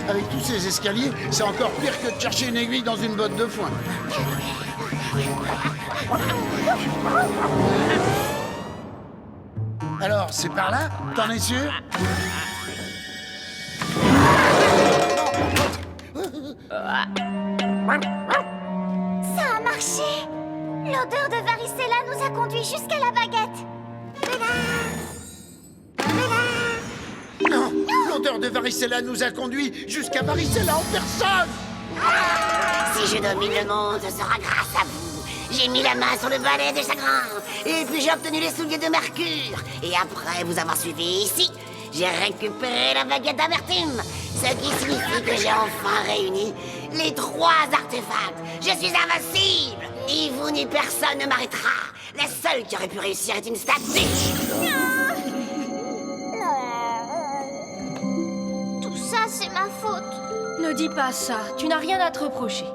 Avec tous ces escaliers, c'est encore pire que de chercher une aiguille dans une botte de foin. Alors, c'est par là? T'en es sûr? Ça a marché! L'odeur de Varicella nous a conduits jusqu'à la baguette. Non! L'odeur de Varicella nous a conduits jusqu'à Varicella en personne! Si je domine le monde, ce sera grâce à vous. J'ai mis la main sur le balai des chagrins, et puis j'ai obtenu les souliers de Mercure. Et après vous avoir suivi ici, j'ai récupéré la baguette d'amertume. Ce qui signifie que j'ai enfin réuni les 3 artefacts. Je suis invincible. Ni vous ni personne ne m'arrêtera. La seule qui aurait pu réussir est une statue. Tout ça, c'est ma faute. Ne dis pas ça, tu n'as rien à te reprocher.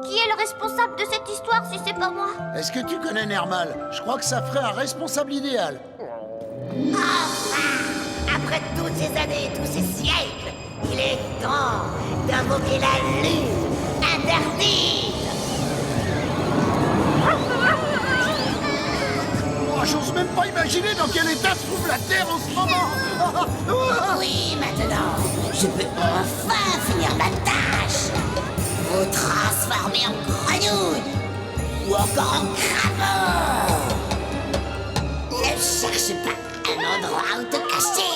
Qui est le responsable de cette histoire si c'est pas moi? Est-ce que tu connais Nermal? Je crois que ça ferait un responsable idéal. Enfin, après toutes ces années, tous ces siècles, il est temps d'invoquer la lune interdite. Oh, j'ose même pas imaginer dans quel état se trouve la Terre en ce moment. Oui, maintenant, je peux enfin finir ma tâche. Vous transformer en grenouille ou encore en crapaud. Ne cherche pas un endroit où te cacher,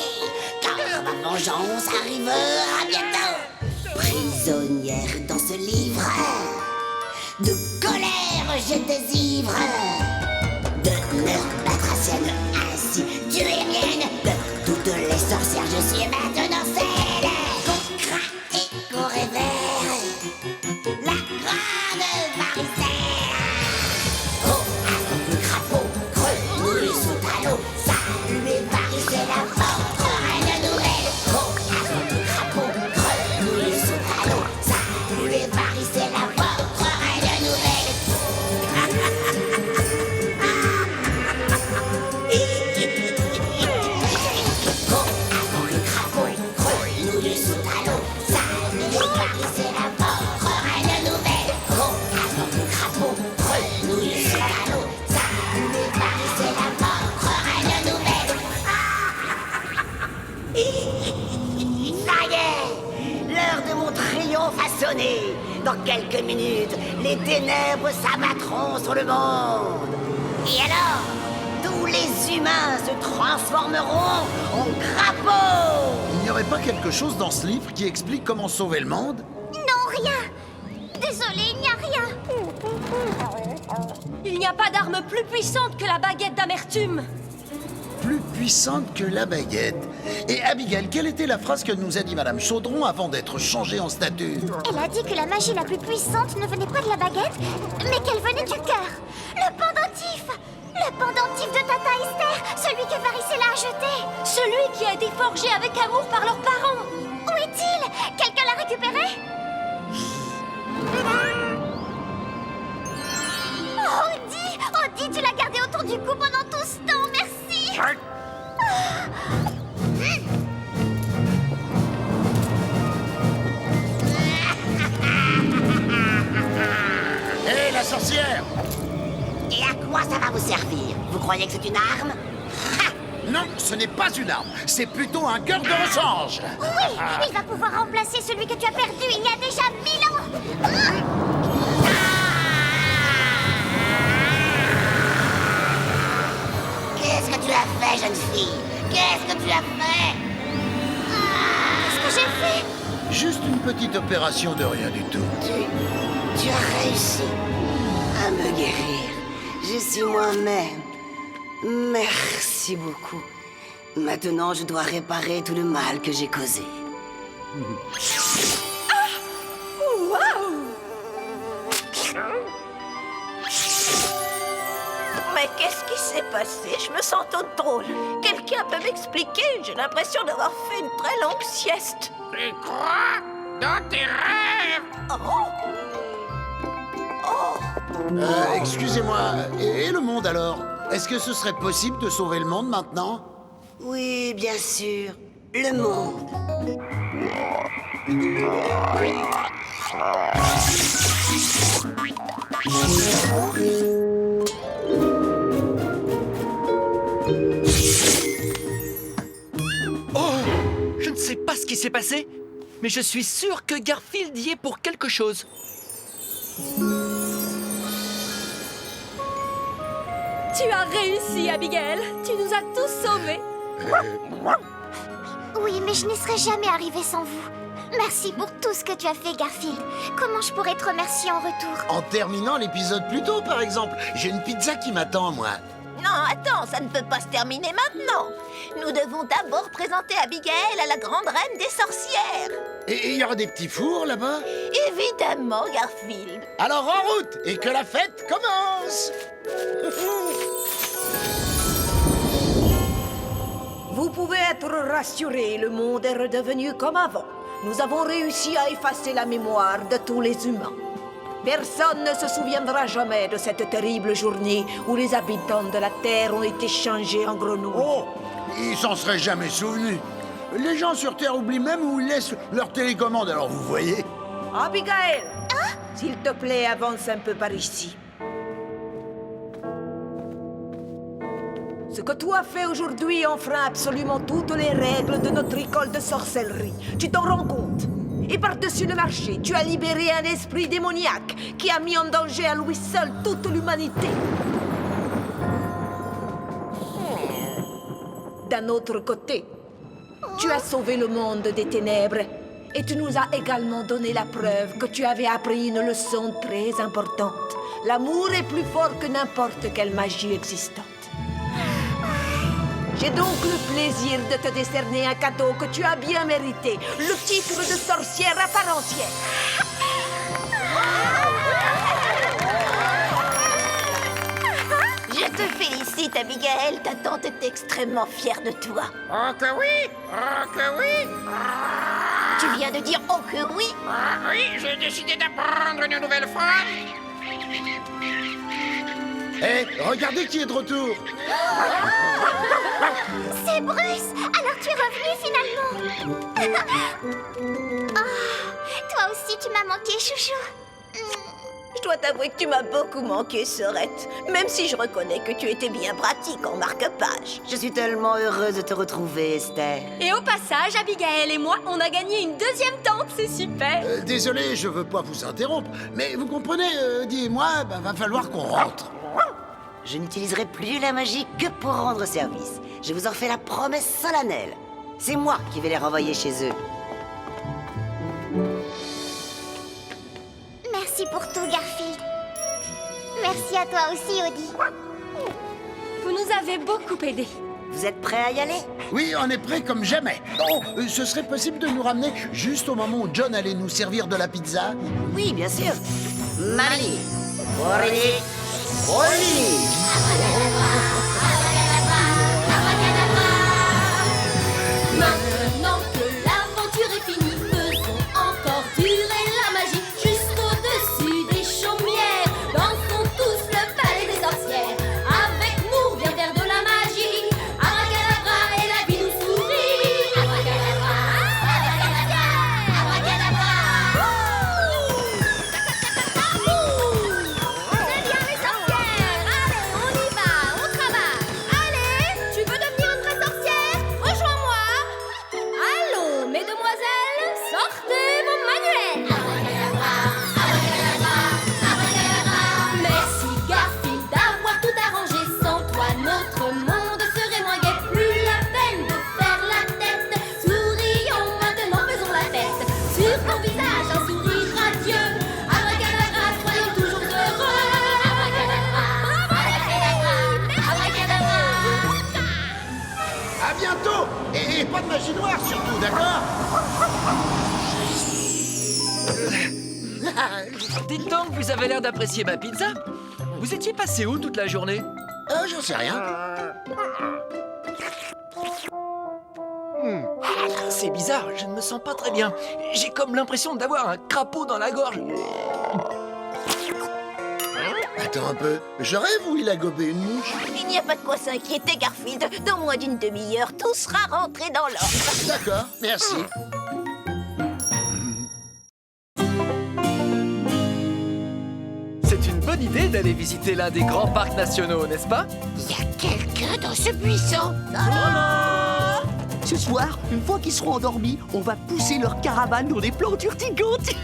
car ma vengeance arrivera bientôt. Prisonnière dans ce livre, de colère je désivre, de meurtre batracienne ainsi tu es mienne. De toutes les sorcières je suis maintenant celle qu'on craint et qu'on révère. La grande Varicella. Oh, avant le crapaud, grenouille sous talon, saluez Varicella, votre reine nouvelle. Oh, avant le crapaud, grenouille sous talon, saluez Varicella, votre reine nouvelle. Oh, avant le crapaud, grenouille sous talon, saluez Varicella, votre reine nouvelle. Oh, avant le crapaud, grenouille sous talon, saluez Varicella, votre reine nouvelle. Ça y est, l'heure de mon triomphe a sonné. Dans quelques minutes, les ténèbres s'abattront sur le monde. Et alors, tous les humains se transformeront en crapauds. Il n'y aurait pas quelque chose dans ce livre qui explique comment sauver le monde? Non, rien. Désolée, il n'y a rien. Il n'y a pas d'arme plus puissante que la baguette d'amertume. Plus puissante que la baguette. Et Abigail, quelle était la phrase que nous a dit Madame Chaudron avant d'être changée en statue? Elle a dit que la magie la plus puissante ne venait pas de la baguette, mais qu'elle venait du cœur. Le pendentif. Le pendentif de Tata Esther, celui que Varicella a jeté. Celui qui a été forgé avec amour par leurs parents. Où est-il? Quelqu'un l'a récupéré? Oh, Odie, tu l'as gardé autour du cou pendant tout ce temps, merci. Hé, la sorcière! Et à quoi ça va vous servir? Vous croyez que c'est une arme? Ha! Non, ce n'est pas une arme, c'est plutôt un cœur de rechange. Oui, il va pouvoir remplacer celui que tu as perdu il y a déjà 1000 ans. Qu'est-ce que tu as fait, jeune fille? Qu'est-ce que tu as fait? Qu'est-ce que j'ai fait? Juste une petite opération de rien du tout. Tu as réussi à me guérir. Je suis moi-même. Merci beaucoup. Maintenant, je dois réparer tout le mal que j'ai causé. Waouh! Mais qu'est-ce qui s'est passé? Je me sens toute drôle. Quelqu'un peut m'expliquer? J'ai l'impression d'avoir fait une très longue sieste. Tu crois? Dans tes rêves? Excusez-moi, et le monde alors? Est-ce que ce serait possible de sauver le monde maintenant? Oui, bien sûr. Le monde. Oh! Je ne sais pas ce qui s'est passé, mais je suis sûr que Garfield y est pour quelque chose. Tu as réussi, Abigail. Tu nous as tous sauvés. Oui, mais je n'y serais jamais arrivée sans vous. Merci pour tout ce que tu as fait, Garfield. Comment je pourrais te remercier en retour? En terminant l'épisode plus tôt, par exemple. J'ai une pizza qui m'attend, moi. Non, attends, ça ne peut pas se terminer maintenant. Nous devons d'abord présenter Abigail à la grande reine des sorcières. Et il y aura des petits fours là-bas? Évidemment, Garfield. Alors en route, et que la fête commence! Vous pouvez être rassurés, le monde est redevenu comme avant. Nous avons réussi à effacer la mémoire de tous les humains. Personne ne se souviendra jamais de cette terrible journée où les habitants de la Terre ont été changés en grenouilles. Oh, ils s'en seraient jamais souvenus. Les gens sur Terre oublient même où ils laissent leur télécommande, alors vous voyez. Abigail, s'il te plaît, avance un peu par ici. Ce que tu as fait aujourd'hui enfreint absolument toutes les règles de notre école de sorcellerie. Tu t'en rends compte? Et par-dessus le marché, tu as libéré un esprit démoniaque qui a mis en danger à lui seul toute l'humanité. D'un autre côté, tu as sauvé le monde des ténèbres et tu nous as également donné la preuve que tu avais appris une leçon très importante. L'amour est plus fort que n'importe quelle magie existante. J'ai donc le plaisir de te décerner un cadeau que tu as bien mérité, le titre de sorcière à part entière. Je te félicite, Abigail. Ta tante est extrêmement fière de toi. Oh que oui! Oh que oui! Tu viens de dire « oh que oui ». Oui, j'ai décidé d'apprendre une nouvelle phrase. Hé, regardez qui est de retour. C'est Bruce! Alors tu es revenu finalement. Toi aussi tu m'as manqué, chouchou. Je dois t'avouer que tu m'as beaucoup manqué, Sorette. Même si je reconnais que tu étais bien pratique en marque-page. Je suis tellement heureuse de te retrouver, Esther. Et au passage, Abigail et moi, on a gagné une deuxième tante, c'est super. Désolé, je veux pas vous interrompre, mais vous comprenez, Eddie et moi, va falloir qu'on rentre. Je n'utiliserai plus la magie que pour rendre service. Je vous en fais la promesse solennelle. C'est moi qui vais les renvoyer chez eux. Merci pour tout, Garfield. Merci à toi aussi, Odie. Vous nous avez beaucoup aidés. Vous êtes prêts à y aller? Oui, on est prêts comme jamais. Oh, ce serait possible de nous ramener juste au moment où John allait nous servir de la pizza? Oui, bien sûr. Mamie, Aurélie, Aurélie. Maintenant que l'aventure est finie, faisons encore durer la magie jusqu'au-dessus des chaumières. Dansons tous le ballet des sorcières. Avec nous, viens faire de la magie. Abracadabra et la vie nous sourit. Abracadabra, abracadabra, abracadabra. C'est bien les sorcières. Allez, on y va, on travaille. Et pas de magie noire surtout, d'accord? Dites donc, vous avez l'air d'apprécier ma pizza. Vous étiez passé où toute la journée? J'en sais rien. C'est bizarre, je ne me sens pas très bien. J'ai comme l'impression d'avoir un crapaud dans la gorge. Attends un peu, je rêve ou il a gobé une mouche? Il n'y a pas de quoi s'inquiéter, Garfield. Dans moins d'une demi-heure, tout sera rentré dans l'ordre. D'accord, merci. C'est une bonne idée d'aller visiter l'un des grands parcs nationaux, n'est-ce pas? Il y a quelqu'un dans ce buisson. Ce soir, une fois qu'ils seront endormis, on va pousser leur caravane dans des plantes urticantes.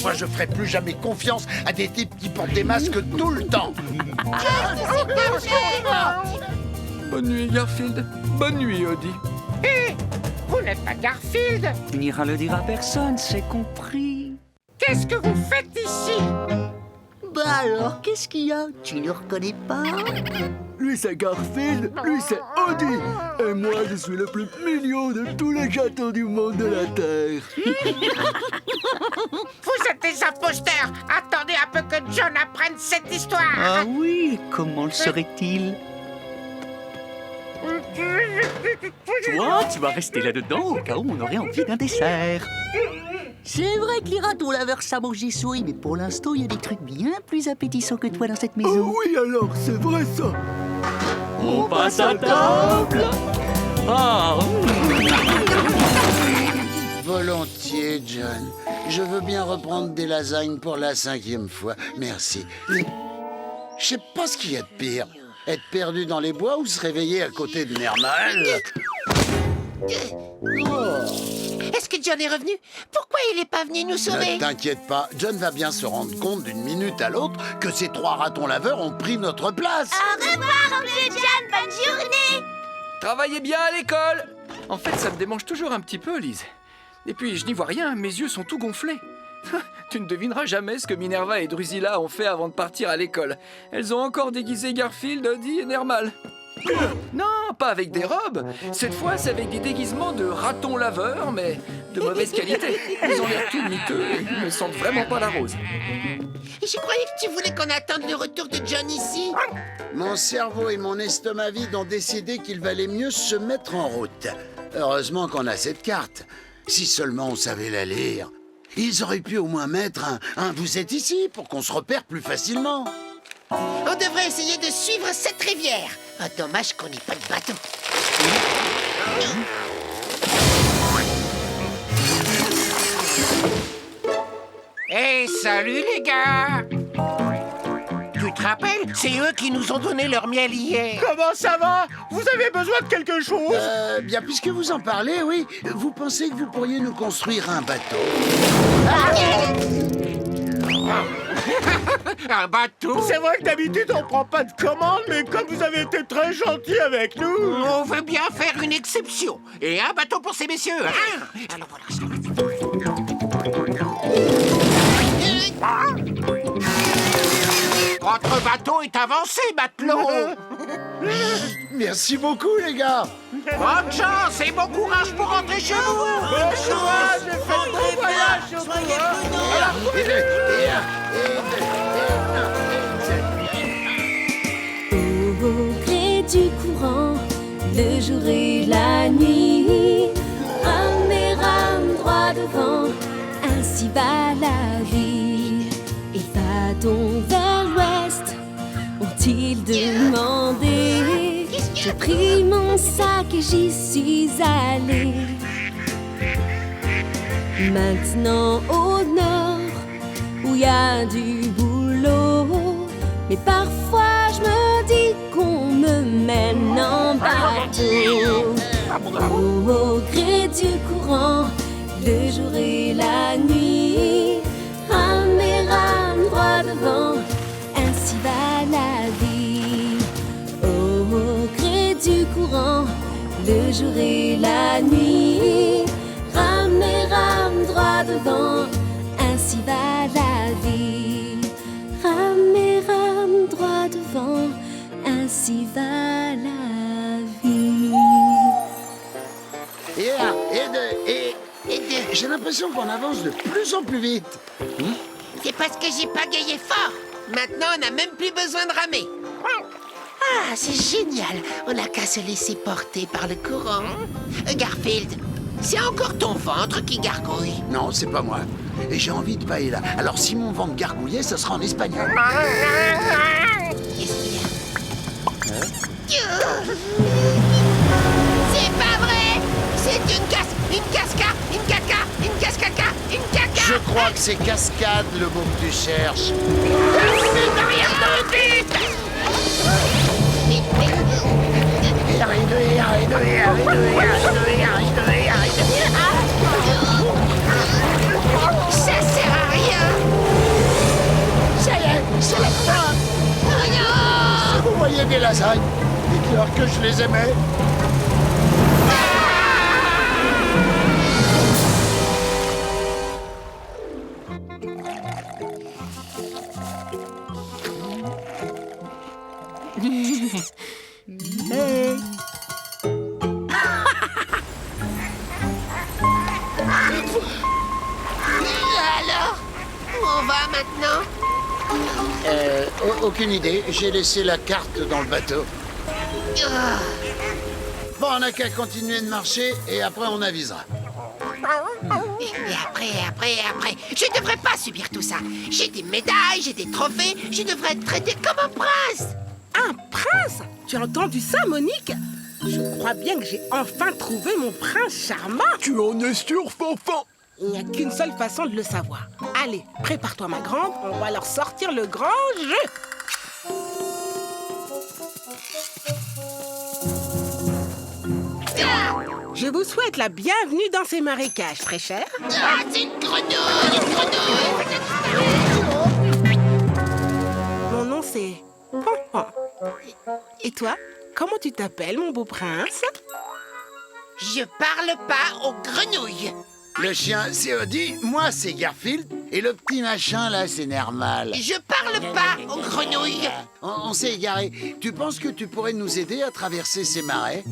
Moi, je ferai plus jamais confiance à des types qui portent des masques tout le temps. Bonne nuit, Garfield. Bonne nuit, Odie. Hé, vous n'êtes pas Garfield. Tu n'iras le dire à personne, c'est compris. Qu'est-ce que vous faites ici? Bah alors, qu'est-ce qu'il y a? Tu ne le reconnais pas? Lui c'est Garfield, lui c'est Odie. Et moi je suis le plus mignon de tous les gâteaux du monde de la Terre. Vous êtes des imposteurs. Attendez un peu que John apprenne cette histoire. Ah oui, comment le serait-il? Toi, tu vas rester là-dedans au cas où on aurait envie d'un dessert. C'est vrai que les ratons laveurs ça mange des souris, mais pour l'instant, il y a des trucs bien plus appétissants que toi dans cette maison. Oh oui, alors, c'est vrai ça. On passe à table. Ah. Volontiers, John. Je veux bien reprendre des lasagnes pour la 5e fois. Merci. Je sais pas ce qu'il y a de pire. Être perdu dans les bois ou se réveiller à côté de Nermal. Est-ce que John est revenu? Pourquoi il n'est pas venu nous sauver? Ne t'inquiète pas, John va bien se rendre compte d'une minute à l'autre que ces 3 ratons laveurs ont pris notre place. Au revoir, oncle John, bonne journée. Travaillez bien à l'école. En fait, ça me démange toujours un petit peu, Lise. Et puis, je n'y vois rien, mes yeux sont tout gonflés. Tu ne devineras jamais ce que Minerva et Drusilla ont fait avant de partir à l'école. Elles ont encore déguisé Garfield, Odie et Nermal. Non, pas avec des robes. Cette fois, c'est avec des déguisements de ratons laveurs, mais de mauvaise qualité. Ils ont l'air tout miteux et ils ne sentent vraiment pas la rose. Je croyais que tu voulais qu'on attende le retour de John ici. Mon cerveau et mon estomac vide ont décidé qu'il valait mieux se mettre en route. Heureusement qu'on a cette carte. Si seulement on savait la lire. Ils auraient pu au moins mettre un vous êtes ici pour qu'on se repère plus facilement. On devrait essayer de suivre cette rivière. Ah, dommage qu'on n'ait pas de bateau. Hey, salut les gars. Tu te rappelles? C'est eux qui nous ont donné leur miel hier. Comment ça va? Vous avez besoin de quelque chose? Bien, puisque vous en parlez, oui. Vous pensez que vous pourriez nous construire un bateau? Un bateau? C'est vrai que d'habitude on prend pas de commande, mais comme vous avez été très gentil avec nous... On veut bien faire une exception. Et un bateau pour ces messieurs, hein? Alors voilà. Votre bateau est avancé, matelot. Merci beaucoup, les gars. Bonne chance et bon courage pour rentrer chez vous. Bon courage et faites bon voyage surtout, Au gré du courant, le jour et la nuit, rame et rame droit devant, ainsi va la vie. Et va-t-on vers l'ouest, ont-ils demandé? J'ai pris mon sac et j'y suis allée. Maintenant au nord, où y a du boulot, mais parfois je me dis qu'on me mène en bateau. Au gré du courant, le jour et la nuit, rame et rame droit devant, ainsi va la vie. Au gré du courant, le jour et la nuit, rame et rame droit devant, ainsi va la vie. Rame et rame droit devant, ainsi va la vie. j'ai l'impression qu'on avance de plus en plus vite. C'est parce que j'ai pagayé fort. Maintenant, on n'a même plus besoin de ramer. Ah, c'est génial. On n'a qu'à se laisser porter par le courant. Garfield, c'est encore ton ventre qui gargouille. Non, c'est pas moi. Et j'ai envie de paella. Alors si mon ventre gargouillait, ce sera en espagnol. Qu'est-ce qu'il y a? C'est pas vrai. C'est une cascade, une caca, une cascaca, une caca. Je crois que c'est cascade le mot que tu cherches. Ça sert à rien. Ça y est, c'est la fin. Si vous voyez des lasagnes, dites-leur que je les aimais. Alors, où on va maintenant? Aucune idée. J'ai laissé la carte dans le bateau. Bon, on n'a qu'à continuer de marcher et après on avisera. Et après. Je devrais pas subir tout ça. J'ai des médailles, j'ai des trophées. Je devrais être traité comme un prince. Un prince? Tu as entendu ça, Monique? Je crois bien que j'ai enfin trouvé mon prince charmant. Tu en es sûr, Fanfan? Il n'y a qu'une seule façon de le savoir. Allez, prépare-toi, ma grande. On va leur sortir le grand jeu. Je vous souhaite la bienvenue dans ces marécages, très cher. Ah, c'est une grenouille, une grenouille. Mon nom, c'est Fanfan. Et toi, comment tu t'appelles, mon beau prince? Je parle pas aux grenouilles. Le chien, c'est Odie, moi, c'est Garfield, et le petit machin, là, c'est Nermal. Je parle pas aux grenouilles. On s'est égaré. Tu penses que tu pourrais nous aider à traverser ces marais?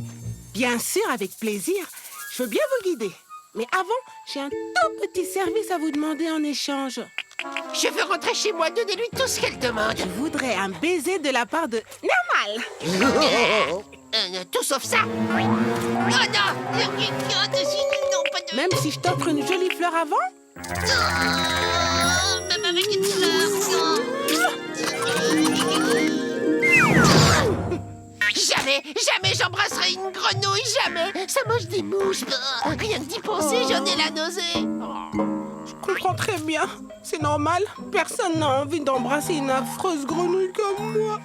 Bien sûr, avec plaisir. Je veux bien vous guider. Mais avant, j'ai un tout petit service à vous demander en échange. Je veux rentrer chez moi, donnez-lui tout ce qu'elle demande. Je voudrais un baiser de la part de Nermal. Tout sauf ça. Oh non, non, pas de... Même si je t'offre une jolie fleur avant? Même avec une fleur. Jamais j'embrasserai une grenouille, jamais. Ça mange des mouches. Rien que d'y penser, j'en ai la nausée. Je comprends très bien. C'est normal. Personne n'a envie d'embrasser une affreuse grenouille comme moi.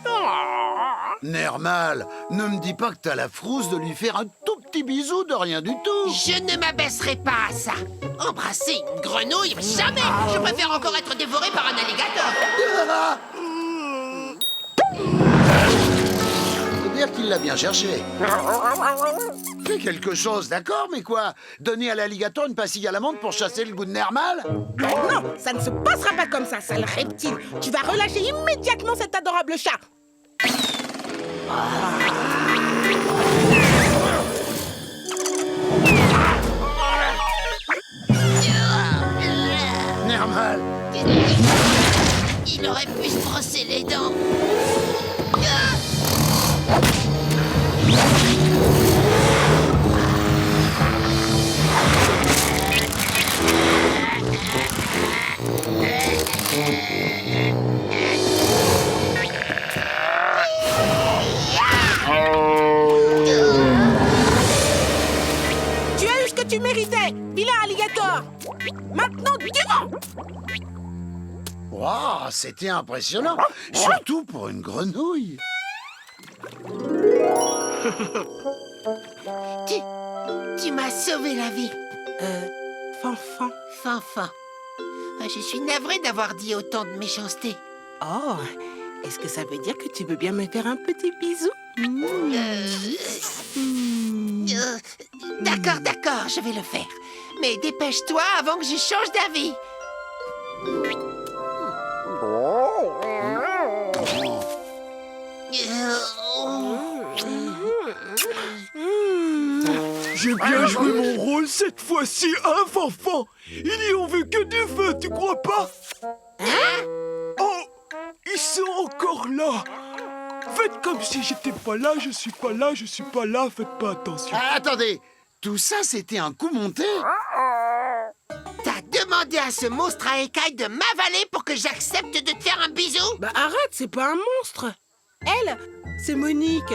Nermal, ne me dis pas que t'as la frousse de lui faire un tout petit bisou de rien du tout. Je ne m'abaisserai pas à ça. Embrasser une grenouille, jamais. Je préfère encore être dévoré par un alligator. Faut dire qu'il l'a bien cherché. Fais quelque chose, d'accord, mais quoi? Donner à l'alligator une pastille à la menthe pour chasser le goût de Nermal? Non, ça ne se passera pas comme ça, sale reptile. Tu vas relâcher immédiatement cet adorable chat. Nermal. Il aurait pu se brosser les dents. Tu as eu ce que tu méritais, vilain alligator. Maintenant, dis-moi. Waouh, c'était impressionnant. Surtout pour une grenouille. Tu m'as sauvé la vie. Fanfan. Fanfan. Je suis navrée d'avoir dit autant de méchanceté. Oh, est-ce que ça veut dire que tu veux bien me faire un petit bisou? D'accord, je vais le faire. Mais dépêche-toi avant que je change d'avis. J'ai bien joué mon rôle cette fois-ci, hein, Fanfan? Ils y ont vu que du feu, tu crois pas? Oh, ils sont encore là. Faites comme si j'étais pas là, je suis pas là, je suis pas là, faites pas attention. Ah, attendez, tout ça c'était un coup monté? T'as demandé à ce monstre à écailles de m'avaler pour que j'accepte de te faire un bisou? Bah arrête, c'est pas un monstre. Elle, c'est Monique.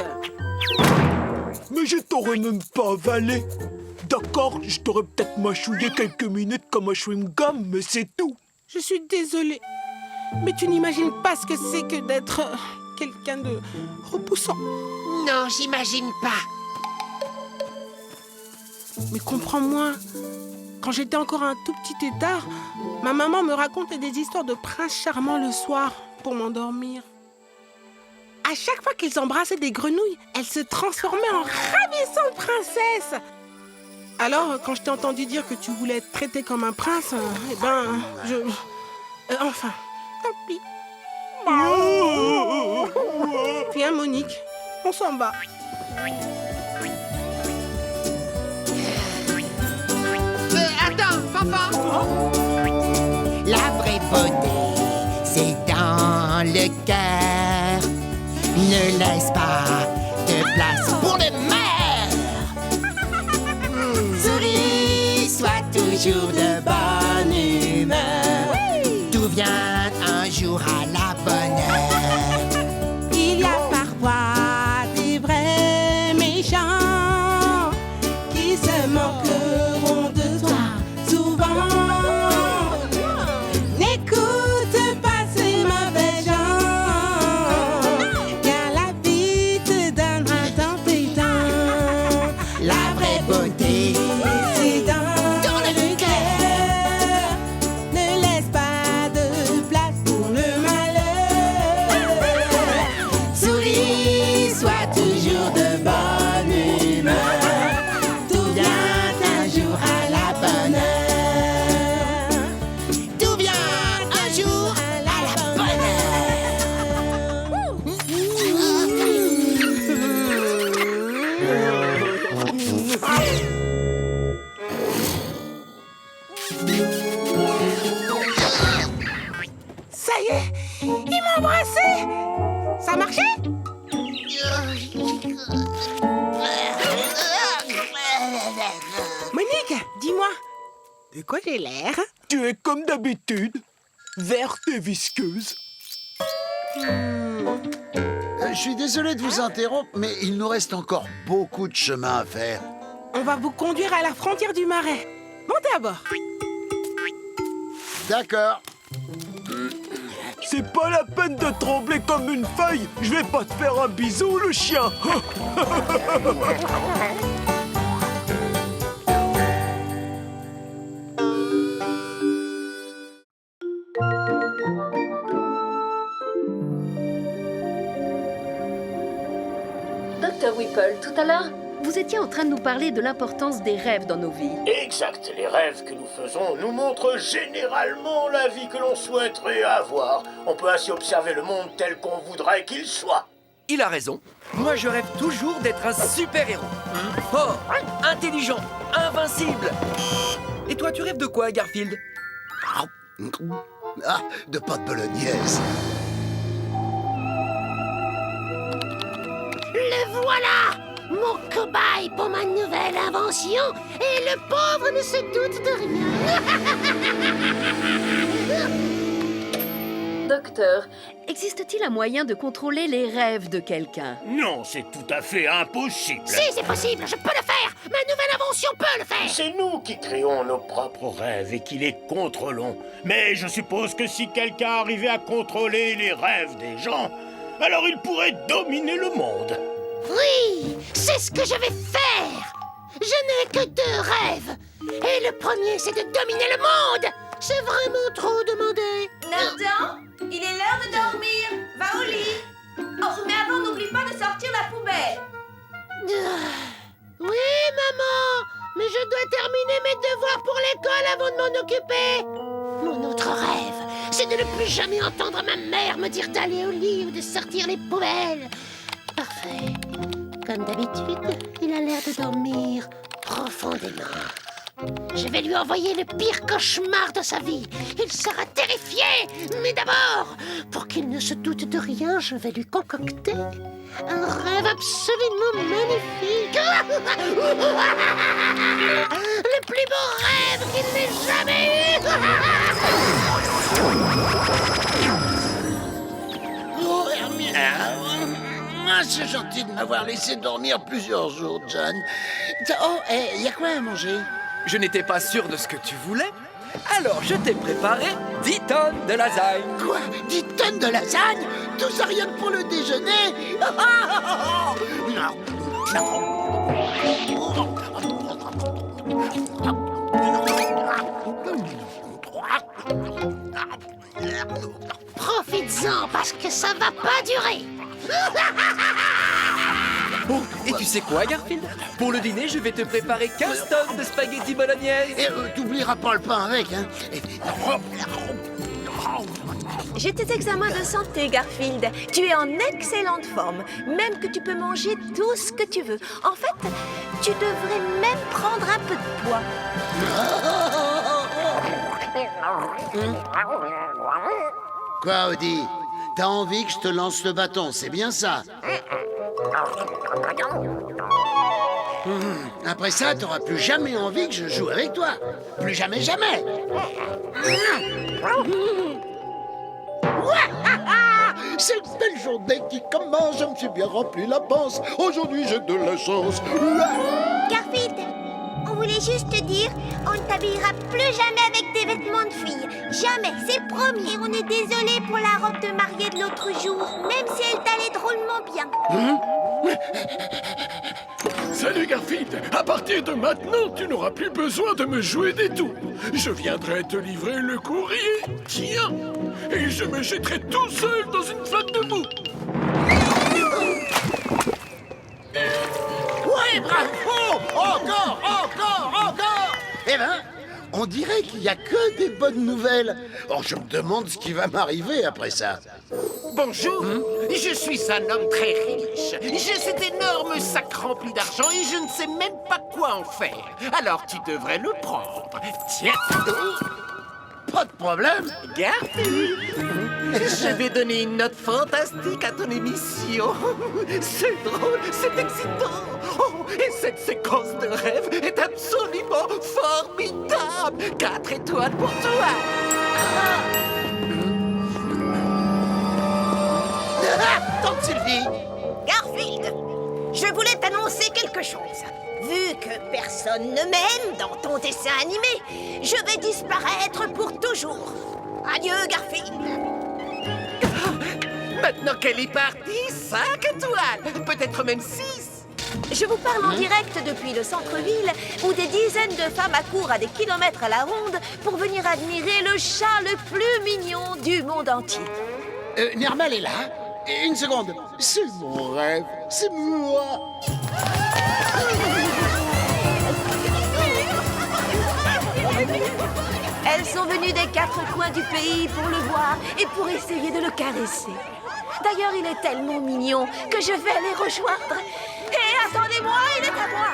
Mais je t'aurais même pas avalé. D'accord, je t'aurais peut-être mâchouillé quelques minutes comme un chewing-gum, mais c'est tout. Je suis désolée, mais tu n'imagines pas ce que c'est que d'être quelqu'un de repoussant. Non, j'imagine pas. Mais comprends-moi, quand j'étais encore un tout petit tétard, ma maman me racontait des histoires de princes charmants le soir pour m'endormir. À chaque fois qu'ils embrassaient des grenouilles, elles se transformaient en ravissantes princesses. Alors, quand je t'ai entendu dire que tu voulais être traité comme un prince, eh ben, enfin, tant pis. Viens, Monique, on s'en bat. Attends, papa. La vraie beauté, c'est dans le cœur. Ne laisse pas de place pour le maire. Souris, sois toujours de bonne humeur. Tout vient un jour à la bonne heure. Il y a parfois des vrais méchants qui se moqueront de toi souvent. N'écoute pas ces mauvais gens, car la vie te donnera dans tes temps. La vraie beauté, c'est dans le cœur. Ne laisse pas de place pour le malheur. souris, sois toujours de bonne humeur. Tout vient un jour à la bonne heure. Tout vient un jour à la bonne Ça y est, il m'a embrassé. Ça a marché? Monique, dis-moi, de quoi j'ai l'air? Tu es comme d'habitude, verte et visqueuse. Je suis désolé de vous interrompre, mais il nous reste encore beaucoup de chemin à faire. On va vous conduire à la frontière du marais. Montez à bord. D'accord. C'est pas la peine de trembler comme une feuille. Je vais pas te faire un bisou, le chien. Dr. Whipple, tout à l'heure, vous étiez en train de nous parler de l'importance des rêves dans nos vies. Exact, les rêves que nous faisons nous montrent généralement la vie que l'on souhaiterait avoir. On peut ainsi observer le monde tel qu'on voudrait qu'il soit. Il a raison. Moi, je rêve toujours d'être un super-héros. Fort, intelligent, invincible. Et toi, tu rêves de quoi, Garfield? Ah, de pâte bolognaise. Le voilà! Mon cobaye pour ma nouvelle invention, et le pauvre ne se doute de rien. Docteur, existe-t-il un moyen de contrôler les rêves de quelqu'un? Non, c'est tout à fait impossible. Si, c'est possible, je peux le faire! Ma nouvelle invention peut le faire! C'est nous qui créons nos propres rêves et qui les contrôlons. Mais je suppose que si quelqu'un arrivait à contrôler les rêves des gens, alors il pourrait dominer le monde. Oui, c'est ce que je vais faire! Je n'ai que 2 rêves! Et le premier, c'est de dominer le monde! C'est vraiment trop demandé! Nathan, il est l'heure de dormir. Va au lit. Oh, mais avant, n'oublie pas de sortir la poubelle. Oui, maman! Mais je dois terminer mes devoirs pour l'école avant de m'en occuper! Mon autre rêve, c'est de ne plus jamais entendre ma mère me dire d'aller au lit ou de sortir les poubelles. Parfait. Comme d'habitude, il a l'air de dormir profondément. Je vais lui envoyer le pire cauchemar de sa vie. Il sera terrifié. Mais d'abord, pour qu'il ne se doute de rien, je vais lui concocter un rêve absolument magnifique. Le plus beau rêve qu'il n'ait jamais eu. Oh, Hermine. C'est gentil de m'avoir laissé dormir plusieurs jours, John. Oh, y a quoi à manger? Je n'étais pas sûr de ce que tu voulais. Alors, je t'ai préparé 10 tonnes de lasagne. Quoi? 10 tonnes de lasagne? Tout ça rien que pour le déjeuner? Non, Profites-en parce que ça va pas durer. Oh, et tu sais quoi, Garfield? Pour le dîner, je vais te préparer 15 tonnes de spaghettis bolognaise. Et t'oublieras pas le pain avec, hein? J'ai tes examens de santé, Garfield. Tu es en excellente forme, même que tu peux manger tout ce que tu veux. En fait, tu devrais même prendre un peu de poids. Quoi, Odie? T'as envie que je te lance le bâton, c'est bien ça? Après ça, t'auras plus jamais envie que je joue avec toi. Plus jamais, jamais. C'est une belle journée qui commence, je me suis bien rempli la panse. Aujourd'hui, j'ai de la chance. Garfield, on voulait juste te dire, on ne t'habillera plus jamais avec des vêtements de fille. Jamais, c'est promis. Et on est désolé pour la robe de mariée de l'autre jour, même si elle t'allait drôlement bien. Salut Garfield, à partir de maintenant, tu n'auras plus besoin de me jouer des tours. Je viendrai te livrer le courrier, tiens, et je me jetterai tout seul dans une flaque de boue. Ouais, bravo! Encore! Eh ben, on dirait qu'il n'y a que des bonnes nouvelles. Oh, je me demande ce qui va m'arriver après ça. Bonjour, je suis un homme très riche. J'ai cet énorme sac rempli d'argent et je ne sais même pas quoi en faire. Alors tu devrais le prendre. Tiens. Pas de problème. Garfield, je vais donner une note fantastique à ton émission. C'est drôle, c'est excitant. Oh, et cette séquence de rêve est absolument formidable. 4 étoiles pour toi. Tante Sylvie. Garfield, je voulais t'annoncer quelque chose. Vu que personne ne m'aime dans ton dessin animé, je vais disparaître pour toujours. Adieu, Garfield. Maintenant qu'elle est partie, 5 étoiles, peut-être même 6. Je vous parle en direct depuis le centre-ville, où des dizaines de femmes accourent à des kilomètres à la ronde pour venir admirer le chat le plus mignon du monde entier. Nermal est là. Une seconde. C'est mon rêve. C'est moi. Elles sont venues des 4 coins du pays pour le voir et pour essayer de le caresser. D'ailleurs, il est tellement mignon que je vais les rejoindre. Et attendez-moi, il est à moi.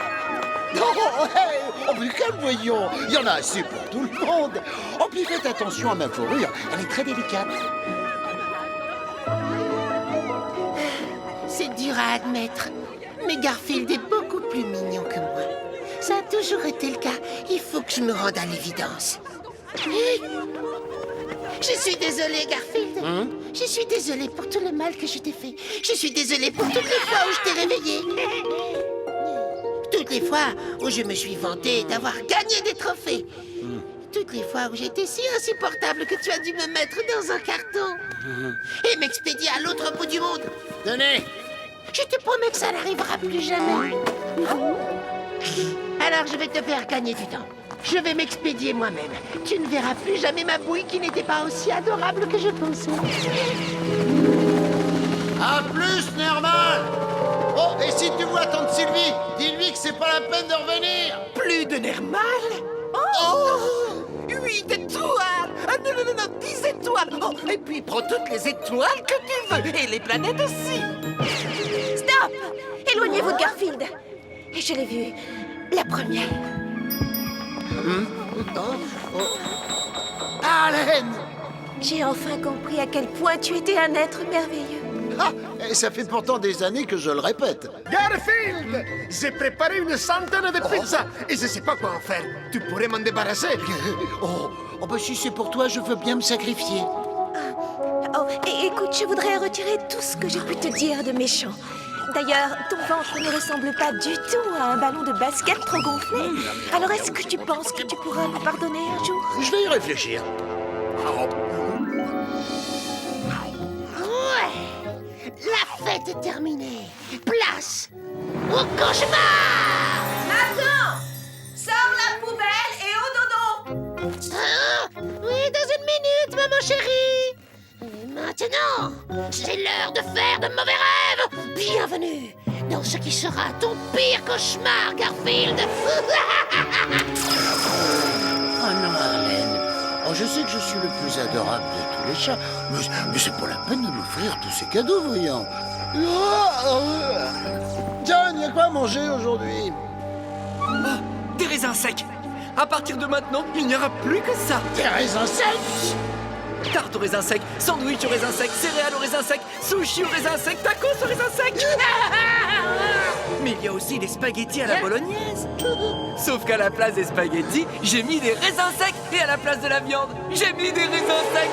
Oh, hey, oh, mais calme, voyons. Il y en a assez pour tout le monde. Oh, puis faites attention à ma fourrure. Elle est très délicate. C'est dur à admettre, mais Garfield est beaucoup plus mignon que moi. Ça a toujours été le cas. Il faut que je me rende à l'évidence. Je suis désolée, Garfield. Je suis désolée pour tout le mal que je t'ai fait. Je suis désolée pour toutes les fois où je t'ai réveillée. Toutes les fois où je me suis vantée d'avoir gagné des trophées. Toutes les fois où j'étais si insupportable que tu as dû me mettre dans un carton et m'expédier à l'autre bout du monde. Tenez. Je te promets que ça n'arrivera plus jamais. Alors je vais te faire gagner du temps. Je vais m'expédier moi-même. Tu ne verras plus jamais ma bouille qui n'était pas aussi adorable que je pensais. À plus, Nermal. Oh, et si tu vois tante Sylvie, dis-lui que c'est pas la peine de revenir. Plus de Nermal? Oh, 8 étoiles. Non, 10 étoiles. Oh, et puis prends toutes les étoiles que tu veux. Et les planètes aussi. Stop! Éloignez-vous de Garfield. Et je l'ai vu, la première. Arlène! J'ai enfin compris à quel point tu étais un être merveilleux. Ah, et ça fait pourtant des années que je le répète. Garfield, j'ai préparé une centaine de pizzas et je sais pas quoi en faire. Tu pourrais m'en débarrasser. Bah, si c'est pour toi, je veux bien me sacrifier. Oh, et écoute, je voudrais retirer tout ce que j'ai pu te dire de méchant. D'ailleurs, ton ventre ne ressemble pas du tout à un ballon de basket trop gonflé. Alors est-ce que tu penses que tu pourras me pardonner un jour? Je vais y réfléchir. Ouais, la fête est terminée. Place au cauchemar. Maintenant, sors la poubelle et au dodo. Oui, dans une minute, maman chérie. Et maintenant, c'est l'heure de faire de mauvais rêves. Bienvenue dans ce qui sera ton pire cauchemar, Garfield. Oh non, Arlène. Oh, je sais que je suis le plus adorable de tous les chats, mais c'est pas la peine de m'offrir tous ces cadeaux, voyons. John, y a quoi à manger aujourd'hui? Des raisins secs. À partir de maintenant, il n'y aura plus que ça. Des raisins secs? Tarte au raisin sec, sandwich au raisin sec, céréales au raisin sec, sushi au raisin sec, tacos au raisin sec. Mais il y a aussi des spaghettis à la bolognaise. Sauf qu'à la place des spaghettis, j'ai mis des raisins secs. Et à la place de la viande, j'ai mis des raisins secs.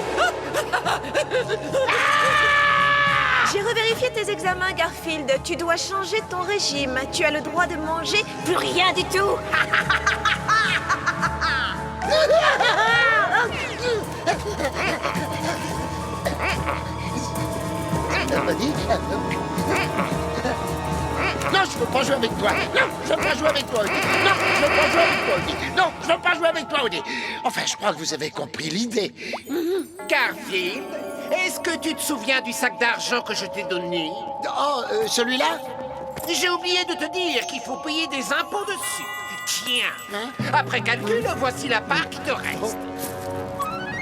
J'ai revérifié tes examens, Garfield. Tu dois changer ton régime. Tu as le droit de manger plus rien du tout. Non, je veux pas jouer avec toi. Non, je veux pas jouer avec toi, Woody. Non, je veux pas jouer avec toi, Woody. Non, je veux pas jouer avec toi, Woody. Enfin, je crois que vous avez compris l'idée. Garfield, est-ce que tu te souviens du sac d'argent que je t'ai donné? Oh, celui-là? J'ai oublié de te dire qu'il faut payer des impôts dessus. Tiens, après calcul, voici la part qui te reste.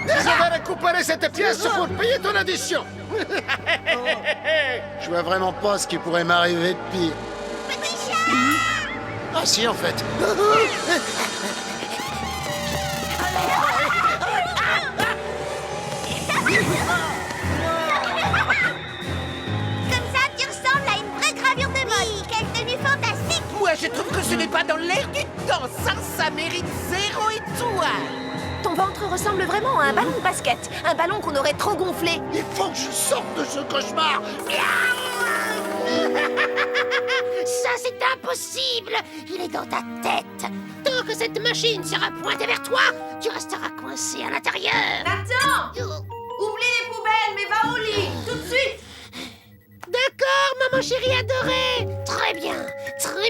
Je vais récupérer cette pièce pour payer ton addition. Je vois vraiment pas ce qui pourrait m'arriver de pire. Ah si, en fait. Comme ça, tu ressembles à une vraie gravure de mode. Quelle tenue fantastique. Moi, je trouve que ce n'est pas dans l'air du temps. Ça mérite 0 étoile. Ton ventre ressemble vraiment à un ballon de basket. Un ballon qu'on aurait trop gonflé. Il faut que je sorte de ce cauchemar. Ça, c'est impossible. Il est dans ta tête. Tant que cette machine sera pointée vers toi, tu resteras coincé à l'intérieur. Nathan, oublie les poubelles, mais va au lit, tout de suite. D'accord, maman chérie adorée. Très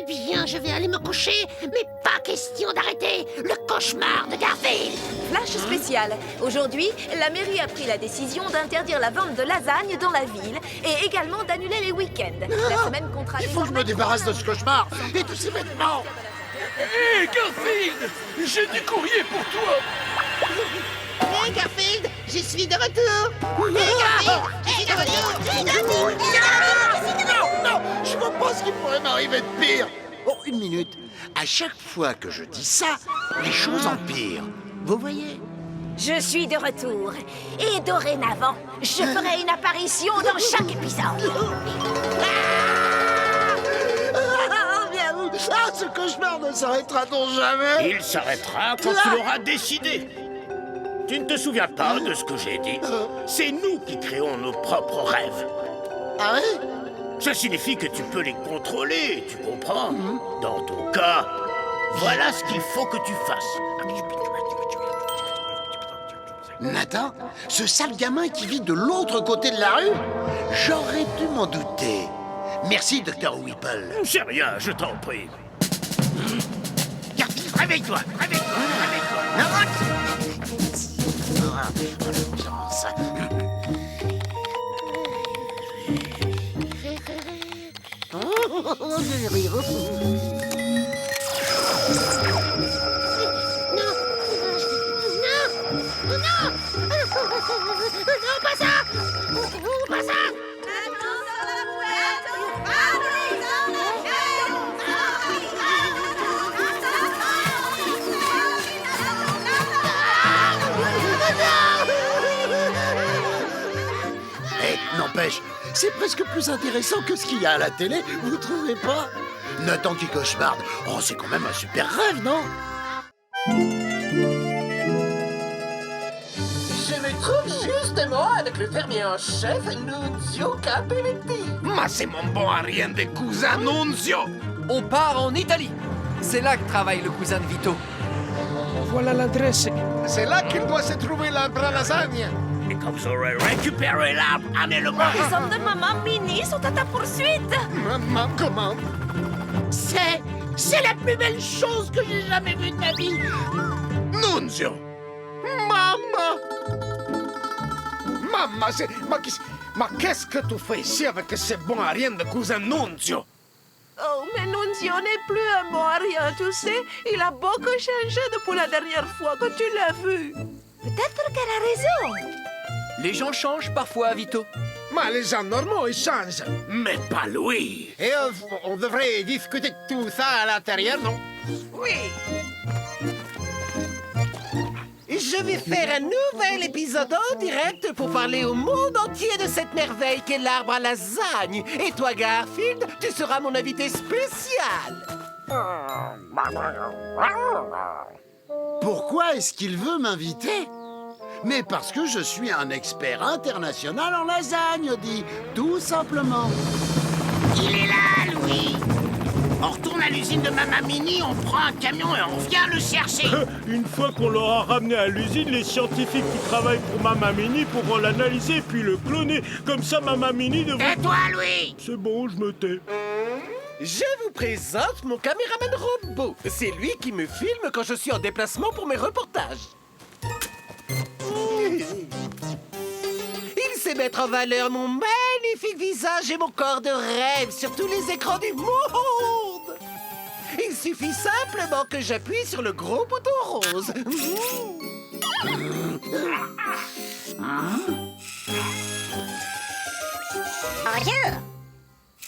bien, je vais aller me coucher, mais pas question d'arrêter le cauchemar de Garfield. Flash spécial. Aujourd'hui, la mairie a pris la décision d'interdire la vente de lasagne dans la ville et également d'annuler les week-ends. La semaine comptera... Il faut que je me débarrasse de ce cauchemar et de ces vêtements. Hé, Garfield, j'ai du courrier pour toi. Hé, Garfield, je suis de retour. Hé, Garfield, je suis de retour. Non, je vois pas ce qui pourrait m'arriver de pire. Oh, une minute. À chaque fois que je dis ça, les choses empirent. Vous voyez? Je suis de retour. Et dorénavant, je ferai une apparition dans chaque épisode. Ah, ce cauchemar ne s'arrêtera donc jamais. Il s'arrêtera quand tu l'auras décidé. Tu ne te souviens pas de ce que j'ai dit? C'est nous qui créons nos propres rêves. Ah ouais? Ça signifie que tu peux les contrôler, tu comprends? Dans ton cas, voilà ce qu'il faut que tu fasses. Nathan, ce sale gamin qui vit de l'autre côté de la rue, j'aurais dû m'en douter. Merci, Dr. Whipple. C'est rien, je t'en prie. Garfield, réveille-toi, réveille-toi. Non, pas ça. Pas ça. n'empêche, c'est presque plus intéressant que ce qu'il y a à la télé, vous trouvez pas? Nathan qui cauchemarde, oh c'est quand même un super rêve, non? Je me trouve justement avec le fermier en chef, Nunzio Capelletti. Mais c'est mon bon à rien de cousin Nunzio. On part en Italie. C'est là que travaille le cousin de Vito. Voilà l'adresse. C'est là qu'il doit se trouver l'arbre à lasagne. Et quand vous aurez récupéré l'arbre, amenez-le-moi. Les hommes de Maman Mini sont à ta poursuite. Maman, comment? C'est la plus belle chose que j'ai jamais vue de ma vie. Nunzio. Maman. Maman, c'est... Mais qu'est-ce que tu fais ici avec ce bon à rien de cousin Nunzio? Oh, mais Nunzio n'est plus un bon à rien, tu sais. Il a beaucoup changé depuis la dernière fois que tu l'as vu. Peut-être qu'elle a raison. Les gens changent parfois, Vito. Mais les gens normaux, ils changent. Mais pas lui. Et on devrait discuter de tout ça à l'intérieur, non? Oui. Je vais faire un nouvel épisode en direct pour parler au monde entier de cette merveille qu'est l'arbre à lasagne. Et toi, Garfield, tu seras mon invité spécial. Pourquoi est-ce qu'il veut m'inviter? Mais parce que je suis un expert international en lasagne, dit tout simplement. Il est là, Louis. On retourne à l'usine de Maman Mini, on prend un camion et on vient le chercher. Une fois qu'on l'aura ramené à l'usine, les scientifiques qui travaillent pour Maman Mini pourront l'analyser puis le cloner. Comme ça, Maman Mini devrait... Tais-toi, Louis! C'est bon, je me tais. Je vous présente mon caméraman robot. C'est lui qui me filme quand je suis en déplacement pour mes reportages. Il sait mettre en valeur mon magnifique visage et mon corps de rêve sur tous les écrans du monde. Il suffit simplement que j'appuie sur le gros bouton rose. Bonjour.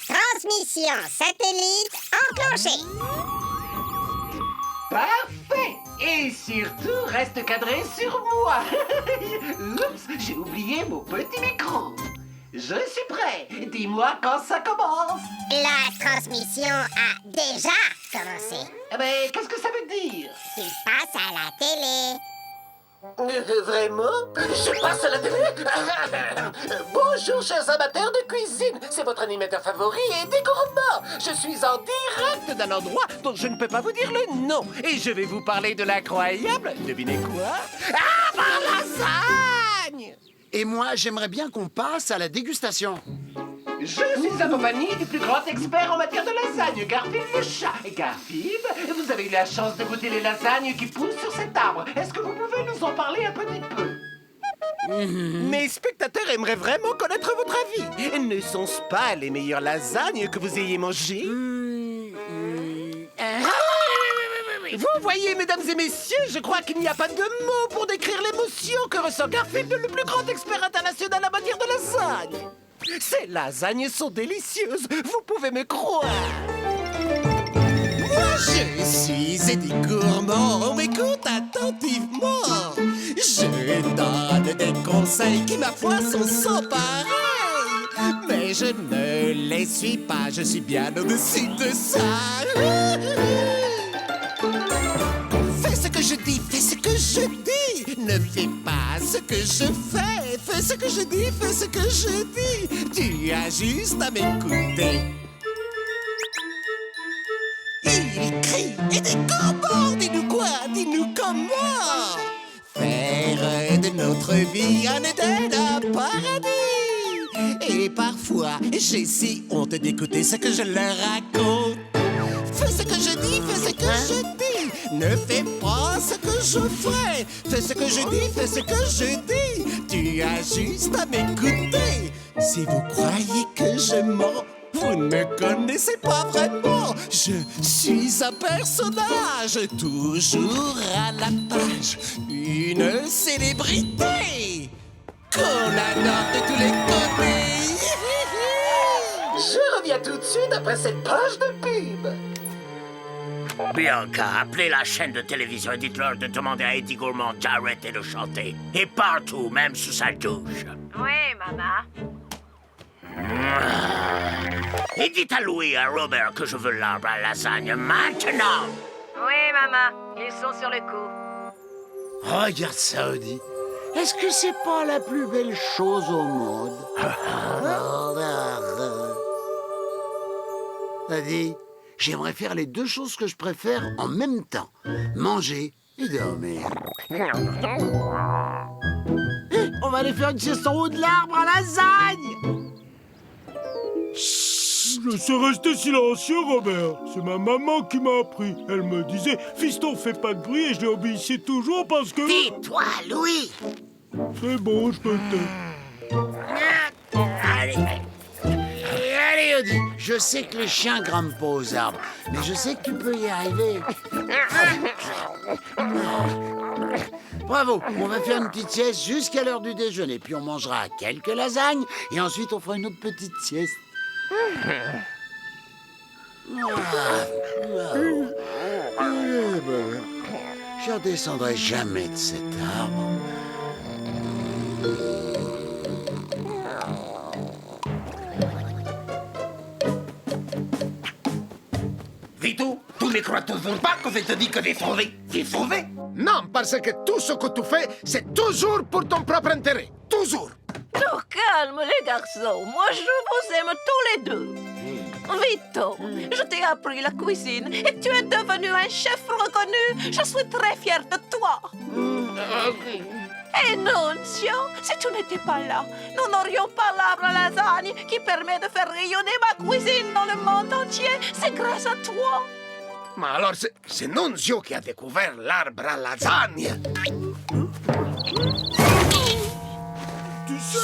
Transmission satellite enclenchée. Parfait. Et surtout, reste cadré sur moi. Oups, j'ai oublié mon petit micro. Je suis prêt. Dis-moi quand ça commence. La transmission a déjà commencé. Mais qu'est-ce que ça veut dire? Il passe à la télé. Vraiment? Je passe à la télé? Bonjour, chers amateurs de cuisine. C'est votre animateur favori et des gourmands. Je suis en direct d'un endroit dont je ne peux pas vous dire le nom. Et je vais vous parler de l'incroyable... Devinez quoi? Ah, ma lasagne! Et moi, j'aimerais bien qu'on passe à la dégustation. Je suis accompagné du plus grand expert en matière de lasagne, Garfield le chat. Et Garfield, vous avez eu la chance de goûter les lasagnes qui poussent sur cet arbre. Est-ce que vous pouvez nous en parler un petit peu? Mes spectateurs aimeraient vraiment connaître votre avis. Ne sont-ce pas les meilleures lasagnes que vous ayez mangées? Vous voyez, mesdames et messieurs, je crois qu'il n'y a pas de mots pour décrire l'émotion que ressent Garfield, le plus grand expert international en matière de lasagne. Ces lasagnes sont délicieuses, vous pouvez me croire. Moi, je suis Eddie Gourmand, on m'écoute attentivement. Je donne des conseils qui, ma foi, sont sans pareil. Mais je ne les suis pas, je suis bien au-dessus de ça. Fais ce que je dis, fais ce que je dis. Ne fais pas ce que je fais. Fais ce que je dis, fais ce que je dis. Tu as juste à m'écouter. Il crie et dit comment? Dis-nous quoi? Dis-nous comment? Faire de notre vie un Éden, un paradis. Et parfois, j'ai si honte d'écouter ce que je leur raconte. Fais ce que je dis, fais ce que je dis. Ne fais pas ce que je fais. Fais ce que je dis, fais ce que je dis. Tu as juste à m'écouter. Si vous croyez que je mens, vous ne me connaissez pas vraiment. Je suis un personnage, toujours à la page. Une célébrité qu'on adore de tous les côtés. Je reviens tout de suite après cette page de pub. Bianca, appelez la chaîne de télévision et dites-leur de demander à Eddie Gourmand d'arrêter de chanter. Et partout, même sous sa douche. Oui, maman. Et dites à Louis et à Robert que je veux l'arbre à lasagne maintenant. Oui, maman, ils sont sur le coup. Regarde ça, Odie. Est-ce que c'est pas la plus belle chose au monde? Odie, j'aimerais faire les deux choses que je préfère en même temps. Manger et dormir. On va aller faire une sieste en haut de l'arbre à lasagne. Laissez rester silencieux, Robert. C'est ma maman qui m'a appris. Elle me disait, fiston, fais pas de bruit, et je l'obéissais toujours parce que... Tais-toi, Louis. C'est bon, je peux te taire. Allez, Odie, je sais que les chiens grimpent pas aux arbres, mais je sais que tu peux y arriver. Bravo, on va faire une petite sieste jusqu'à l'heure du déjeuner, puis on mangera quelques lasagnes, et ensuite on fera une autre petite sieste. Je redescendrai jamais de cet arbre. Vito, tu ne crois toujours pas que je te dis que t'es sauvé? T'es sauvé? Non, parce que tout ce que tu fais, c'est toujours pour ton propre intérêt. Toujours. Oh, calme, les garçons. Moi, je vous aime tous les deux. Vito, je t'ai appris la cuisine et tu es devenu un chef reconnu. Je suis très fière de toi. Et Nunzio, si tu n'étais pas là, nous n'aurions pas l'arbre à lasagne qui permet de faire rayonner ma cuisine dans le monde entier. C'est grâce à toi. Mais alors, c'est Nunzio qui a découvert l'arbre à lasagne. Tu sais...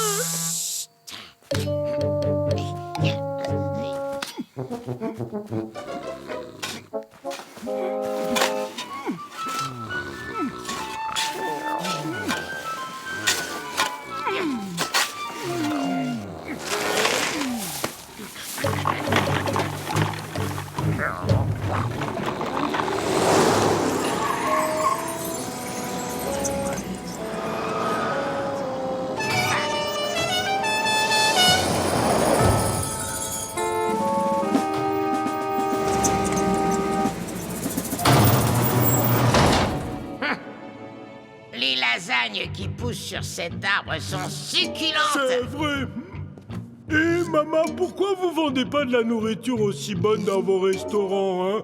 Les lasagnes qui poussent sur cet arbre sont succulentes. C'est vrai. Et maman, pourquoi vous vendez pas de la nourriture aussi bonne dans vos restaurants, hein?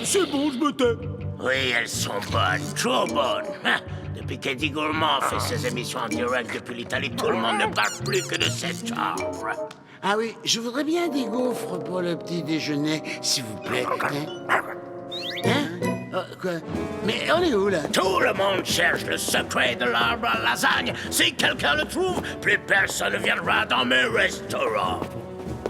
C'est bon, je me tais. Oui, elles sont bonnes, trop bonnes. Depuis qu'Eddie Gourmand fait ses émissions en direct depuis l'Italie, tout le monde ne parle plus que de cet arbre. Ah oui, je voudrais bien des gaufres pour le petit déjeuner, s'il vous plaît. Quoi? Mais on est où, là? Tout le monde cherche le secret de l'arbre à lasagne. Si quelqu'un le trouve, plus personne ne viendra dans mes restaurants.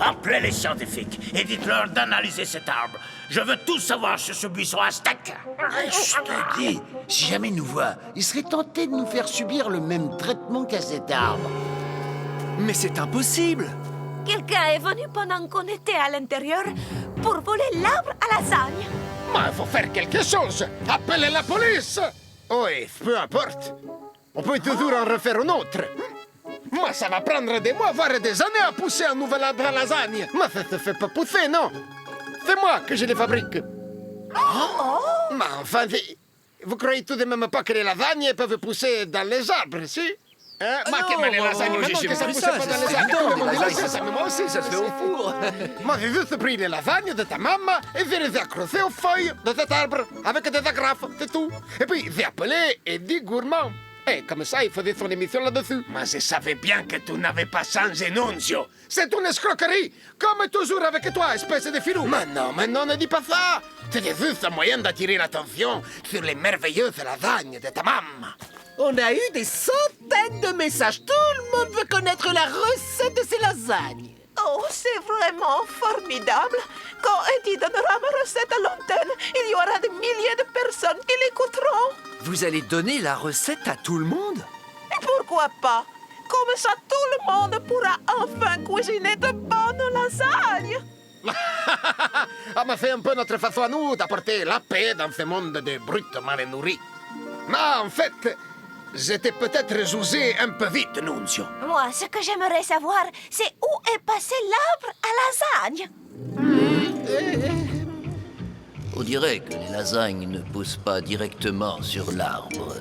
Appelez les scientifiques et dites-leur d'analyser cet arbre. Je veux tout savoir sur ce buisson à steak. Je te dis, si jamais ils nous voient, ils seraient tentés de nous faire subir le même traitement qu'à cet arbre. Mais c'est impossible. Quelqu'un est venu pendant qu'on était à l'intérieur pour voler l'arbre à lasagne. Mais il faut faire quelque chose. Appelez la police. Oui, peu importe. On peut toujours en refaire un autre. Moi, ça va prendre des mois, voire des années à pousser un nouvel arbre à lasagne. Mais ça ne fait pas pousser, non? C'est moi que je les fabrique. Mais enfin, vous croyez tout de même pas que les lasagnes peuvent pousser dans les arbres, si? Hein? Mais les lasagnes, maintenant que ça pousse pas dans les arbres, moi aussi, ça se fait au four. Moi, j'ai juste pris les lasagnes de ta maman et je les ai accrochées aux feuilles de cet arbre avec des agrafes, c'est tout. Et puis, j'ai appelé Eddie Gourmand. Et comme ça, il faisait son émission là-dessus. Mais je savais bien que tu n'avais pas changé, Nunzio. C'est une escroquerie, comme toujours avec toi, espèce de filou. Mais non, ne dis pas ça. C'était juste un moyen d'attirer l'attention sur les merveilleuses lasagnes de ta maman. On a eu des centaines de messages. Tout le monde veut connaître la recette de ces lasagnes. Oh, c'est vraiment formidable. Quand Eddie donnera ma recette à l'antenne, il y aura des milliers de personnes qui l'écouteront. Vous allez donner la recette à tout le monde? Et pourquoi pas? Comme ça, tout le monde pourra enfin cuisiner de bonnes lasagnes. Ah, mais c'est un peu notre façon à nous d'apporter la paix dans ce monde de brutes mal nourris. Mais en fait, étaient peut-être osés un peu vite, Nunzio. Moi, ce que j'aimerais savoir, c'est où est passé l'arbre à lasagne. On dirait que les lasagnes ne poussent pas directement sur l'arbre.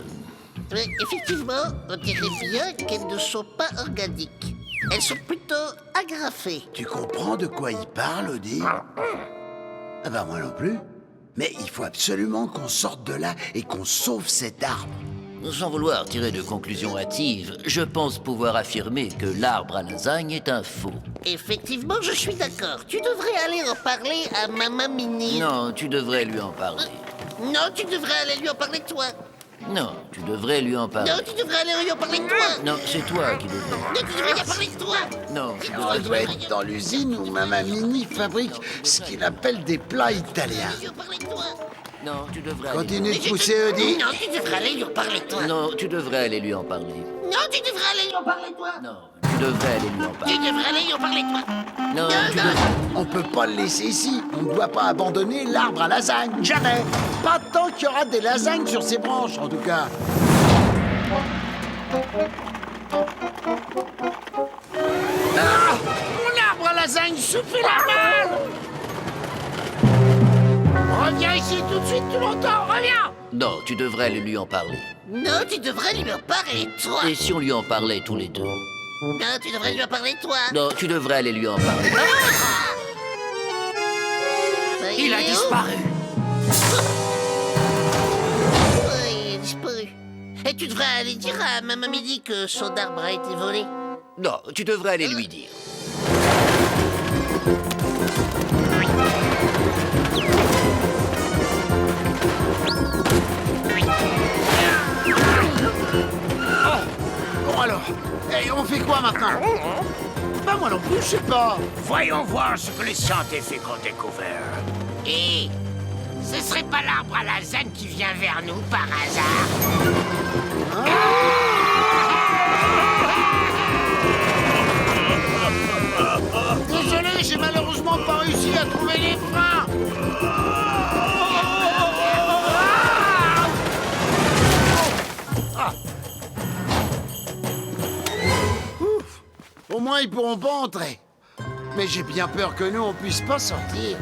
Effectivement, on dirait bien qu'elles ne sont pas organiques. Elles sont plutôt agrafées. Tu comprends de quoi il parle, Odie? Ah bah moi non plus. Mais il faut absolument qu'on sorte de là et qu'on sauve cet arbre. Sans vouloir tirer de conclusions hâtives, je pense pouvoir affirmer que l'arbre à lasagne est un faux. Effectivement, je suis d'accord. Tu devrais aller en parler à Maman Mini. Non, tu devrais lui en parler. Non, tu devrais aller lui en parler toi. Non, tu devrais lui en parler. Non, tu devrais aller lui en parler toi. Non, c'est toi qui devrais. Non, tu devrais y en parler toi. Non, tu Ça devrais. doit être dans l'usine où Maman Mini fabrique ce qu'il appelle des plats italiens. Non, tu devrais. Continue de pousser, Odie. Non, tu devrais aller lui en parler toi. Non, tu devrais aller lui en parler. Non, tu devrais aller lui en parler toi. Non, tu devrais aller lui en parler. Tu devrais aller lui en parler toi. Non, tu devrais. On peut pas le laisser ici. On ne doit pas abandonner l'arbre à lasagne. Jamais. Pas tant qu'il y aura des lasagnes sur ses branches, en tout cas. Ah, mon arbre à lasagne se fait la malle. Reviens ici tout de suite, tu l'entends, reviens. Non, tu devrais aller lui en parler. Non, tu devrais lui en parler toi. Et si on lui en parlait tous les deux? Non, tu devrais lui en parler toi. Non, tu devrais aller lui en parler. Il a disparu. Oui, il a disparu. Et tu devrais aller dire à Maman Midi que son arbre a été volé. Non, tu devrais aller lui dire. Bon alors, et on fait quoi maintenant? Bah moi non plus, je sais pas. Voyons voir ce que les scientifiques ont découvert. Et ce serait pas l'arbre à lasagne qui vient vers nous par hasard? Désolé, j'ai malheureusement pas réussi à trouver les freins. Ouf. Au moins, ils pourront pas entrer. Mais j'ai bien peur que nous, on puisse pas sortir.